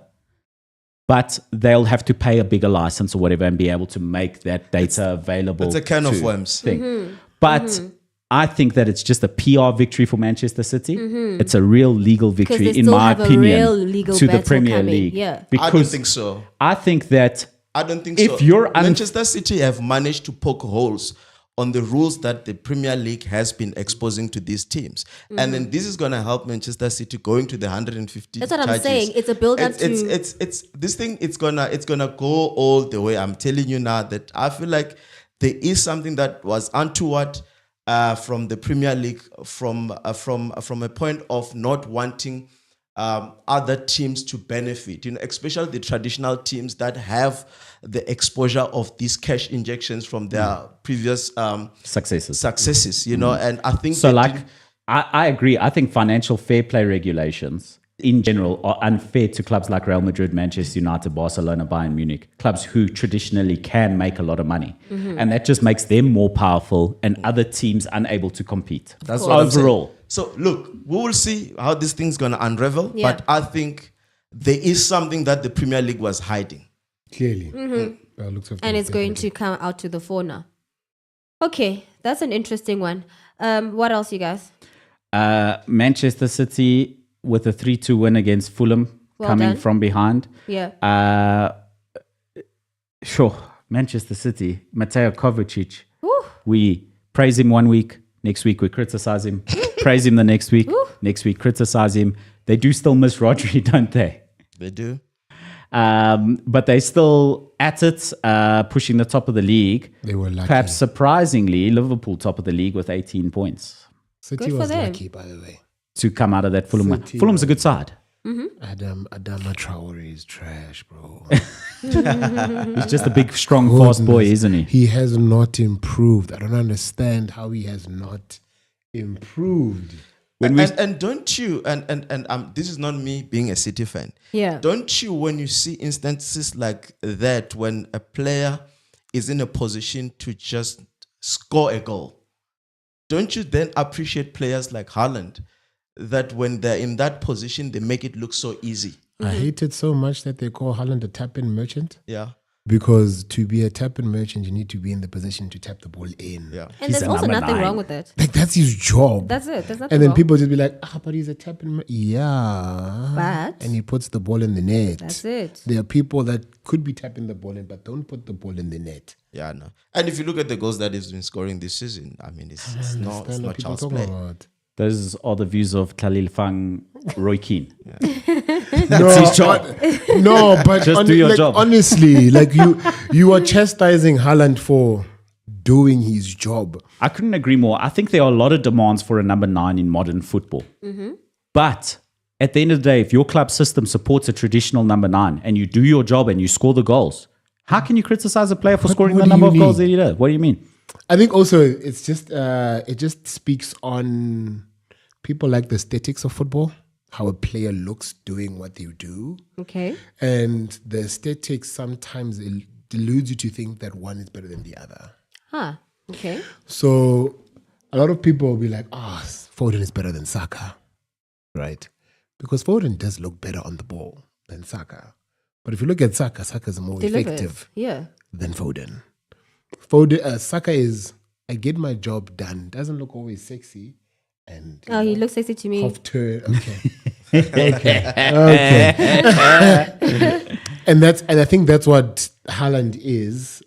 But they'll have to pay a bigger license or whatever and be able to make that data available. It's a can of to worms. thing. But I think that it's just a PR victory for Manchester City. It's a real legal victory, they in still my have a opinion, real legal to the battle Premier coming. League. Yeah. I don't Because think so. I think that I don't think if so. you're Manchester City have managed to poke holes on the rules that the Premier League has been exposing to these teams, and then this is going to help Manchester City going to the 150. That's what I'm charges. saying. It's a build-up It's this thing. It's gonna go all the way. I'm telling you now that I feel like there is something that was untoward from the Premier League from a point of not wanting other teams to benefit, especially the traditional teams that have the exposure of these cash injections from their previous successes. and I think So, they like, didn't- I agree. I think financial fair play regulations in general are unfair to clubs like Real Madrid, Manchester United, Barcelona, Bayern Munich, clubs who traditionally can make a lot of money. And that just makes them more powerful and other teams unable to compete. That's what I'm saying. overall. So look, we will see how this thing's gonna unravel, Yeah. but I think there is something that the Premier League was hiding. Clearly. By the looks of And things, it's going to come out to the fore now. Okay, that's an interesting one. What else, you guys? Manchester City with a 3-2 win against Fulham, Well coming done. from behind. Yeah. Sure, Manchester City, Mateo Kovacic. Woo. We praise him one week, next week we criticize him. Praise him the next week, next week criticize him. They do still miss Rodri, don't they? They do. But they're still at it, pushing the top of the league. They were lucky. Perhaps surprisingly, Liverpool top of the league with 18 points City Good for was them. lucky, by the way. to come out of that Fulham win. City Fulham's a good side. Adama Traore is trash, bro. He's just a big, strong, fast boy, isn't he? He has not improved. I don't understand how he has not improved. And don't you and this is not me being a City fan. Yeah. Don't you, when you see instances like that, when a player is in a position to just score a goal, don't you then appreciate players like Haaland, that when they're in that position, they make it look so easy? I hate it so much that they call Haaland a tap-in merchant. Yeah. Because to be a tap-in merchant, you need to be in the position to tap the ball in. Yeah. And He's there's a also number nothing 9. wrong with it. Like, that's his job. That's it. There's nothing And then wrong. people just be like, but he's a tap-in yeah. But- And he puts the ball in the net. That's it. There are people that could be tapping the ball in, but don't put the ball in the net. Yeah, I know. And if you look at the goals that he's been scoring this season, I mean, it's not Understand what people child's talking play. about. Those are the views of Khalil Fang Roy Keane. No, his job. No, but Just do your job. honestly, like you are chastising Haaland for doing his job. I couldn't agree more. I think there are a lot of demands for a number 9 in modern football. But at the end of the day, if your club system supports a traditional number 9 and you do your job and you score the goals, how can you criticize a player for scoring what the do number you of goals need? that he does? What do you mean? I think also it's just it just speaks on people like the aesthetics of football, how a player looks doing what they do. Okay. And the aesthetics sometimes it deludes you to think that one is better than the other. Huh. Okay. So a lot of people will be like, Foden is better than Saka, right? Because Foden does look better on the ball than Saka. But if you look at Saka, Saka is more effective Yeah. than Foden. Saka is, I get my job done. Doesn't look always sexy. And Oh, he looks sexy to me. half turn. Okay. And I think that's what Haaland is.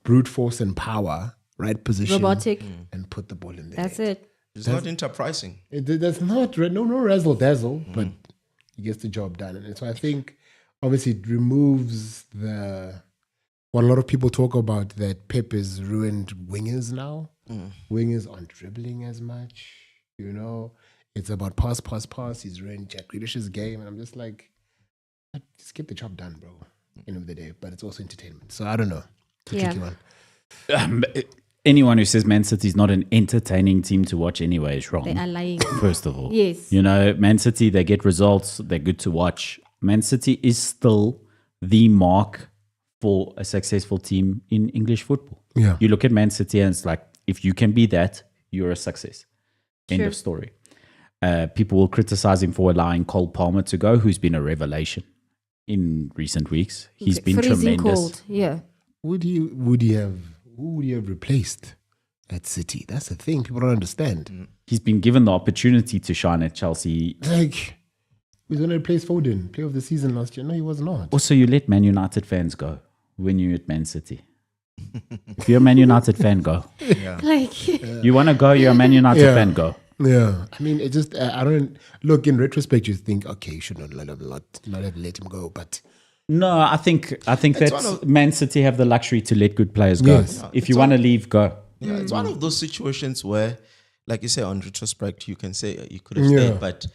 Brute force and power, right position. Robotic. And put the ball in there. That's it. It's not enterprising. That's not no razzle dazzle, but he gets the job done. And so I think obviously it removes what a lot of people talk about, that Pep has ruined wingers now. Wingers aren't dribbling as much, It's about pass. He's ruined Jack Grealish's game, and I'm just like, just get the job done, bro. End of the day, but it's also entertainment. So I don't know. It's a Yeah. tricky one. Anyone who says Man City is not an entertaining team to watch anyway is wrong. They are lying. First of all. Yes. Man City, they get results. They're good to watch. Man City is still the mark for a successful team in English football. Yeah. You look at Man City and it's like, if you can be that, you're a success. End Sure. of story. People will criticize him for allowing Cole Palmer to go, who's been a revelation in recent weeks. He's been Freezing tremendous. cold. Yeah. Who would he have replaced at City? That's the thing people don't understand. He's been given the opportunity to shine at Chelsea. Like, he was going to replace Foden, player of the season last year. No, he was not. Also, you let Man United fans go when you're at Man City. If you're a Man United fan, go. Like, You want to go, you're a Man United Yeah. fan, go. Yeah, I mean, it just I don't look in retrospect. You think, okay, you should not have let him go, but No, I think one that of- Man City have the luxury to let good players go. Yes. If you want to leave, go. Yeah, it's one of those situations where, like you say, on retrospect, you can say you could have Yeah. stayed, but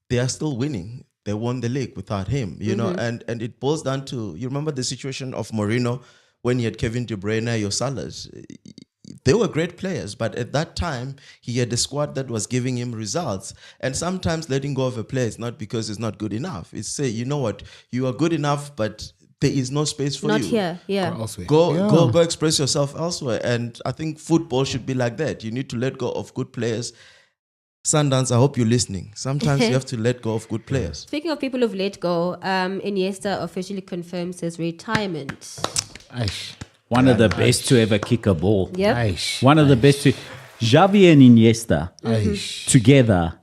they are still winning. They won the league without him, and it boils down to, you remember the situation of Mourinho when he had Kevin De Bruyne, your Salahs. They were great players, but at that time, he had a squad that was giving him results. And sometimes letting go of a player is not because it's not good enough. It's say, you know what, you are good enough, but there is no space for not you. here. Yeah. elsewhere. Go express yourself elsewhere. And I think football should be like that. You need to let go of good players. Sundance, I hope you're listening. Sometimes you have to let go of good players. Speaking of people who've let go, Iniesta officially confirms his retirement. Aish, One of the best to ever kick a ball. Yep. aish, One of the best to... Xavi and Iniesta aish. together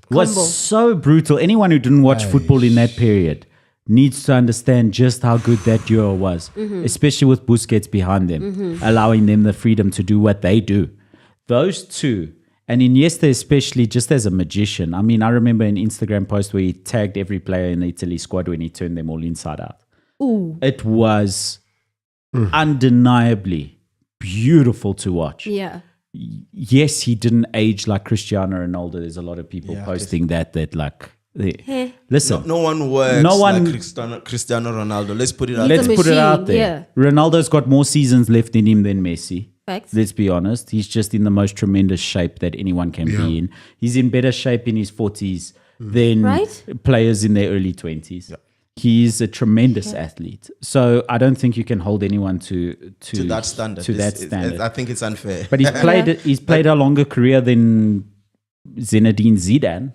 was Combo. so brutal. Anyone who didn't watch football in that period needs to understand just how good that duo was, especially with Busquets behind them, allowing them the freedom to do what they do. Those two, and Iniesta especially, just as a magician. I mean, I remember an Instagram post where he tagged every player in the Italy squad when he turned them all inside out. Ooh. It was undeniably beautiful to watch. Yeah. Yes, he didn't age like Cristiano Ronaldo. There's a lot of people posting that like, listen, No one works No one- like Cristiano Ronaldo. Let's put it out He's let's a put it out machine, there. Ronaldo's got more seasons left in him than Messi. Facts. Let's be honest. He's just in the most tremendous shape that anyone can be in. He's in better shape in his 40s than Right? players in their early 20s. He's a tremendous athlete. So I don't think you can hold anyone to that standard. To that standard. I think it's unfair. But he's played a longer career than Zinedine Zidane.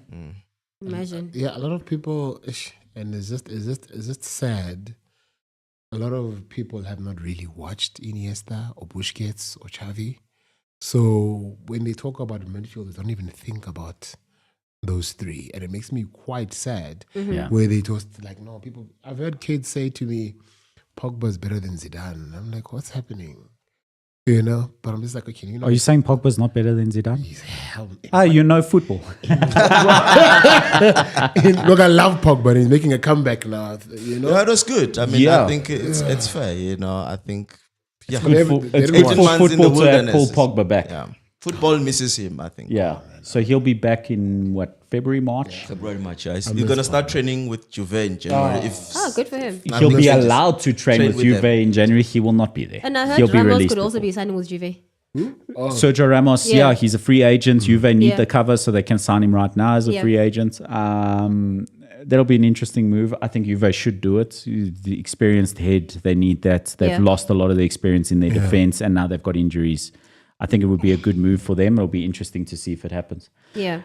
Imagine. Yeah, a lot of people, and it's just sad a lot of people have not really watched Iniesta or Busquets or Xavi. So when they talk about midfielders, they don't even think about those three. And it makes me quite sad Yeah. where they just like, no, people, I've heard kids say to me, Pogba's better than Zidane. I'm like, what's happening? You know, but I'm just like, okay, you know. Are you saying Pogba's not better than Zidane? He's hell. You know football. Look, I love Pogba. And he's making a comeback now. You know, Yeah, that's good. I mean, Yeah. I think it's fair. You know, I think yeah, Good for, They it's don't good want- for man's in the football to have Paul wilderness. Pogba back. yeah, football misses him. I think. Yeah. So he'll be back in what, February, March? February, March. Yeah. He's gonna start training with Juve in January. Oh, good for him. He'll be allowed to train Train with with Juve them. in January. He will not be there. And I heard He'll be Ramos released could also before. be signing with Juve. Sergio Ramos, Yeah. he's a free agent. Juve need Yeah. the cover, so they can sign him right now as a Yeah. free agent. That'll be an interesting move. I think Juve should do it. The experienced head, they need that. They've Yeah. lost a lot of the experience in their defense, and now they've got injuries. I think it would be a good move for them. It'll be interesting to see if it happens. Yeah.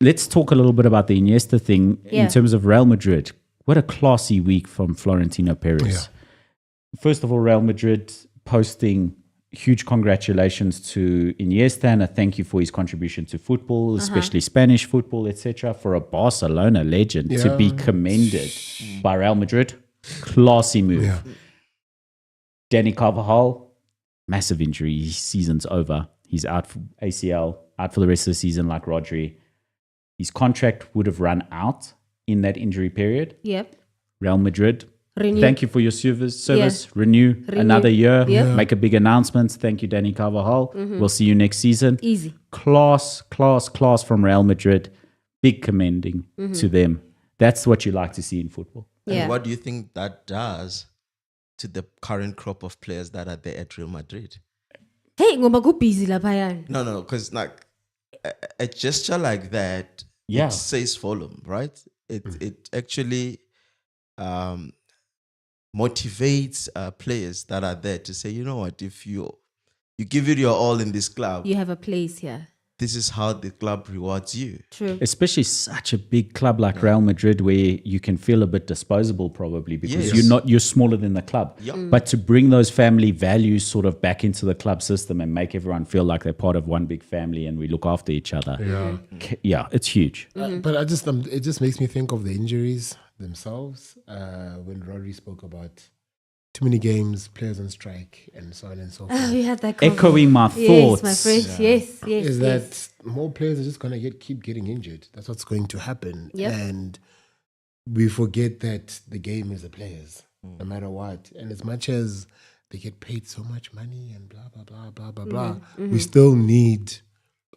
Let's talk a little bit about the Iniesta thing Yeah. in terms of Real Madrid. What a classy week from Florentino Perez. First of all, Real Madrid posting huge congratulations to Iniesta and a thank you for his contribution to football, especially Spanish football, etc. For a Barcelona legend to be commended by Real Madrid. Classy move. Yeah. Danny Carvajal, massive injury. His season's over. He's out for ACL, out for the rest of the season like Rodri. His contract would have run out in that injury period. Yep. Real Madrid, Renew. thank you for your service. Renew another year. Yeah. Make a big announcement. Thank you, Danny Carvajal. We'll see you next season. Easy. Class from Real Madrid. Big commending to them. That's what you like to see in football. Yeah. And what do you think that does to the current crop of players that are there at Real Madrid? Hey, ngoba ku busy lapha yana. No, because like a gesture like that, Yeah. it says volume, right? It actually motivates players that are there to say, you know what, if you give it your all in this club, You have a place here. this is how the club rewards you. True. Especially such a big club like Real Madrid, where you can feel a bit disposable probably because Yes. you're smaller than the club. Yeah. But to bring those family values sort of back into the club system and make everyone feel like they're part of one big family and we look after each other. Yeah, it's huge. But it just makes me think of the injuries themselves. When Rodri spoke about too many games, players on strike, and so on and so forth. Oh, we had that Echoing my thoughts. Yes, my friend. Yes. Is that more players are just going to keep getting injured. That's what's going to happen. Yep. And we forget that the game is the players, no matter what. And as much as they get paid so much money and blah, blah, blah, blah, blah, blah, we still need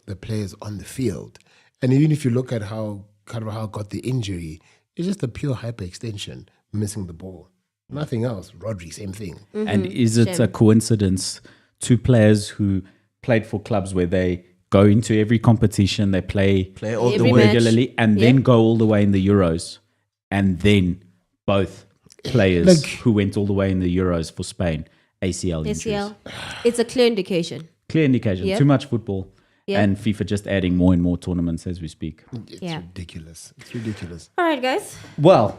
the players on the field. And even if you look at how Carvajal got the injury, it's just a pure hyperextension, missing the ball. Nothing else. Rodri, same thing. And is it a coincidence? Two players who played for clubs where they go into every competition, they play All the Every way. match. regularly, and then go all the way in the Euros. And then both players Like- who went all the way in the Euros for Spain, ACL injuries. ACL. It's a clear indication. Clear indication. Yep. Too much football. Yep. And FIFA just adding more and more tournaments as we speak. It's Yeah. ridiculous. It's ridiculous. All right, guys. Well,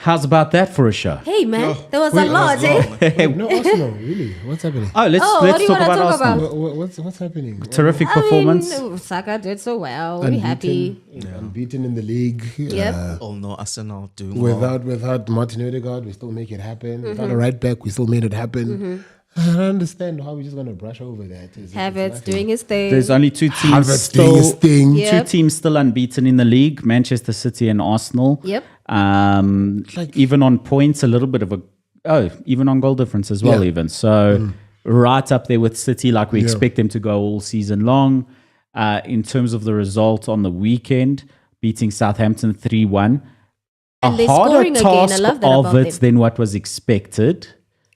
how's about that for a show? Hey, man. There was a lot, eh? No, Arsenal, really? What's happening? Oh, let's what do you talk wanna about talk Arsenal. about? What's happening? Terrific performance. I mean, Saka did so well. We're happy. Unbeaten in the league. Yep. Oh no, Arsenal doing well. Without Martin Odegaard, we still make it happen. Without a right back, we still made it happen. I don't understand how we're just going to brush over that. It's Havertz nothing. doing his thing. There's only two teams Havertz doing his still, thing. Yeah. two Yep. teams still unbeaten in the league, Manchester City and Arsenal. Yep. Even on points, a little bit of even on goal difference as well, Yeah. even. So right up there with City, like we expect them to go all season long. In terms of the result on the weekend, beating Southampton 3-1. And a they're harder scoring again. I task love that of about it them. than what was expected.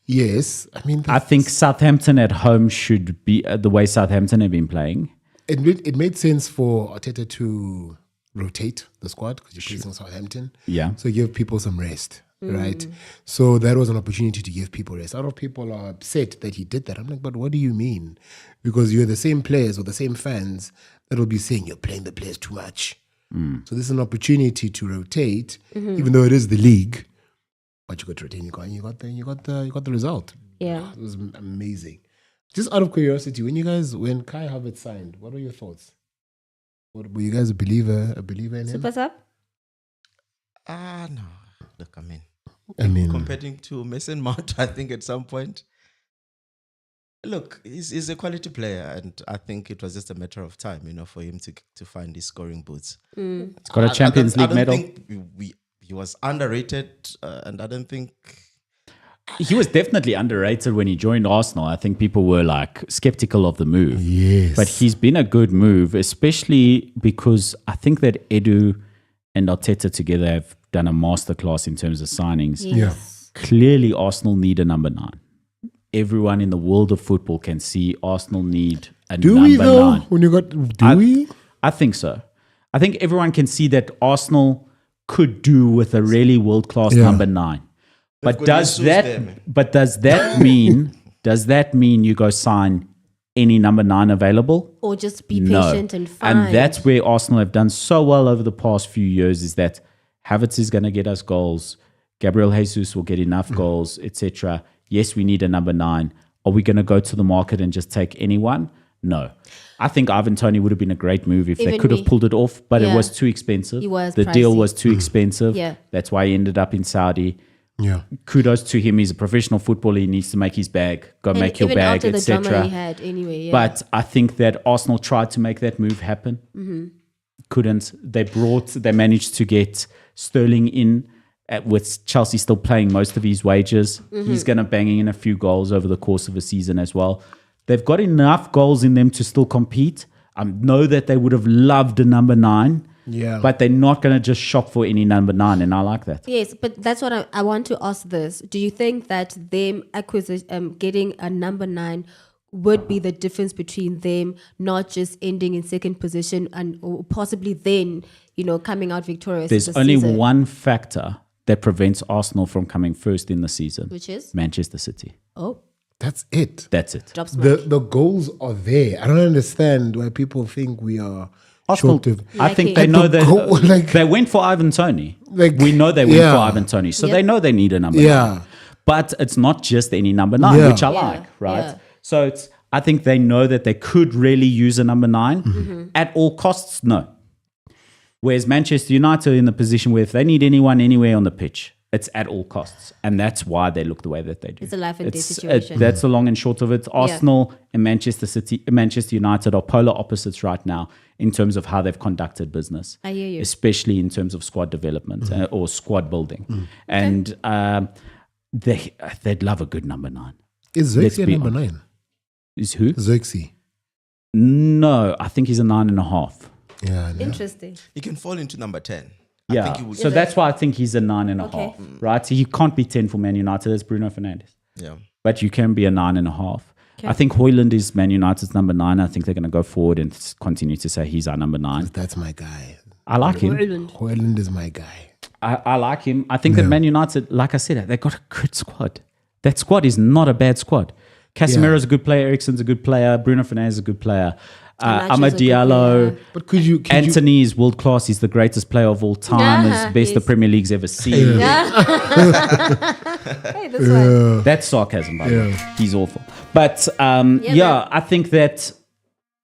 Yes. I mean, I think Southampton at home should be the way Southampton have been playing. it made sense for Arteta to rotate the squad because you're facing Southampton. Yeah. So give people some rest, right? So that was an opportunity to give people rest. A lot of people are upset that he did that. I'm like, but what do you mean? Because you're the same players or the same fans that will be saying you're playing the players too much. So this is an opportunity to rotate, even though it is the league. but you got to retain your guy, and you got the result. Yeah. It was amazing. Just out of curiosity, when Kai Havertz signed, what were your thoughts? Were you guys a believer in him? Super sub? No. Look, I mean, comparing to Mason Mount, I think at some point, look, he's a quality player, and I think it was just a matter of time, for him to find his scoring boots. He's got a Champions League medal. I don't think he was underrated, and I don't think... He was definitely underrated when he joined Arsenal. I think people were skeptical of the move. Yes. But he's been a good move, especially because I think that Edu and Arteta together have done a masterclass in terms of signings. Yes. Clearly, Arsenal need a number 9. Everyone in the world of football can see Arsenal need a Do number we though? 9. When you got, we? I think so. I think everyone can see that Arsenal could do with a really world-class number 9. But does that mean you go sign any number 9 available? Or just be patient and find. And that's where Arsenal have done so well over the past few years, is that Havertz is going to get us goals. Gabriel Jesus will get enough goals, etc. Yes, we need a number 9. Are we going to go to the market and just take anyone? No. I think Ivan Toney would have been a great move if they could have pulled it off, but it was too expensive. The deal was too expensive. Yeah. That's why he ended up in Saudi. Yeah. Kudos to him. He's a professional footballer. He needs to make his bag. Go and make your bag, even after the drama he etc. had anyway. Yeah. But I think that Arsenal tried to make that move happen. Couldn't. They managed to get Sterling in with Chelsea still paying most of his wages. He's going to bang in a few goals over the course of a season as well. They've got enough goals in them to still compete. I know that they would have loved a number 9. Yeah. But they're not going to just shop for any number 9, and I like that. Yes, but that's what I want to ask this. Do you think that them getting a number 9 would be the difference between them not just ending in second position or possibly then, coming out victorious? There's only one factor that prevents Arsenal from coming first in the season. Which is? Manchester City. Oh. That's it. That's it. Drop smash. The goals are there. I don't understand why people think we are Arsenal, short of... I think Like they it. know that Like- they went for Ivan Toney. Like, we know they went yeah. for Ivan Toney, so Yep. they know they need a number 9. Yeah. But it's not just any number 9, Yeah. which I Yeah, like, right? yeah. So I think they know that they could really use a number 9 at all costs. No. Whereas Manchester United are in the position where if they need anyone anywhere on the pitch, it's at all costs, and that's why they look the way that they do. It's a life and death situation. That's the long and short of it. Arsenal and Manchester United are polar opposites right now in terms of how they've conducted business. I hear you. Especially in terms of squad development or squad building, and they'd love a good number 9. Is Let's Zirkzee be number honest. 9? Is who? Zirkzee. No, I think he's a 9.5. Yeah. No. Interesting. He can fall into number 10. I Yeah, think he would. so that's why I think he's a 9.5. Okay. Right? So he can't be 10 for Man United. That's Bruno Fernandes. Yeah. But you can be a 9.5. Okay. I think Højlund is Man United's number 9. I think they're going to go forward and continue to say he's our number 9. That's my guy. I like him. Højlund is my guy. I like him. I think that Man United, like I said, they've got a good squad. That squad is not a bad squad. Casemiro's a good player. Eriksen's a good player. Bruno Fernandes is a good player. Ganacho's Amad a good Diallo. player. But could you Anthony is world class. He's the greatest player of all time. Yeah, He's best the yes. Premier League's ever seen. Hey, that's one. That's sarcasm, by the way. He's awful. But man. I think that.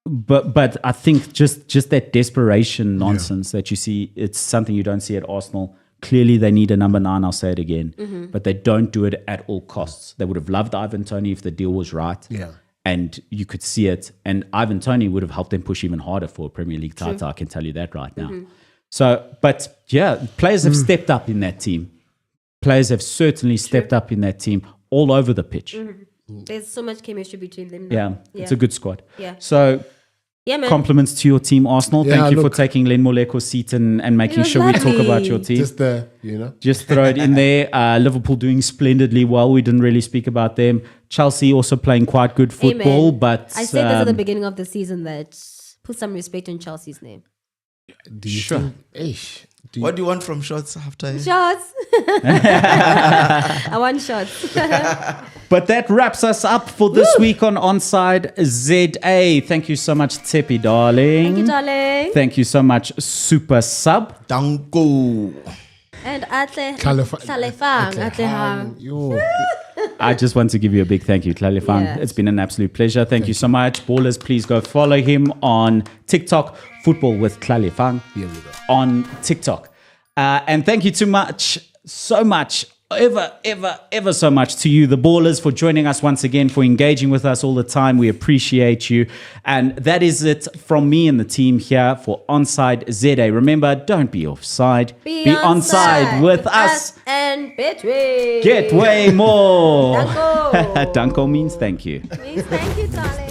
But I think just that desperation nonsense that you see, it's something you don't see at Arsenal. Clearly, they need a number 9. I'll say it again, but they don't do it at all costs. They would have loved Ivan Toney if the deal was right. Yeah. And you could see it. And Ivan Toney would have helped them push even harder for a Premier League title. I can tell you that right now. So, but yeah, players have stepped up in that team. Players have certainly stepped up in that team all over the pitch. There's so much chemistry between them now. Yeah, it's a good squad. Yeah. So, Yeah, man. compliments to your team, Arsenal. Yeah, Thank you look. for taking Len Moleko's seat and making was sure we talk lovely. about your team. Just throw it in there. Liverpool doing splendidly well. We didn't really speak about them. Chelsea also playing quite good football, Amen. but I said this at the beginning of the season that put some respect on Chelsea's name. Do you Sure. think? What do you want from shots after? Shots. I want shots. But that wraps us up for this week on Onside ZA. Thank you so much, Tepi, darling. Thank you, darling. Thank you so much, Super Sub. Dango. And Atle Tlalefang. Hang. Yo. I just want to give you a big thank you, Tlalefang. Yeah. It's been an absolute pleasure. Thank you so much. Ballers, please go follow him on TikTok, Football with Tlalefang Here we go. on TikTok. And thank you so much, ever so much to you, the ballers, for joining us once again, for engaging with us all the time. We appreciate you. And that is it from me and the team here for Onside ZA. Remember, don't be offside. Be onside with us. And Betway. Get way more. Danko. Danko means thank you. Please, thank you, darling.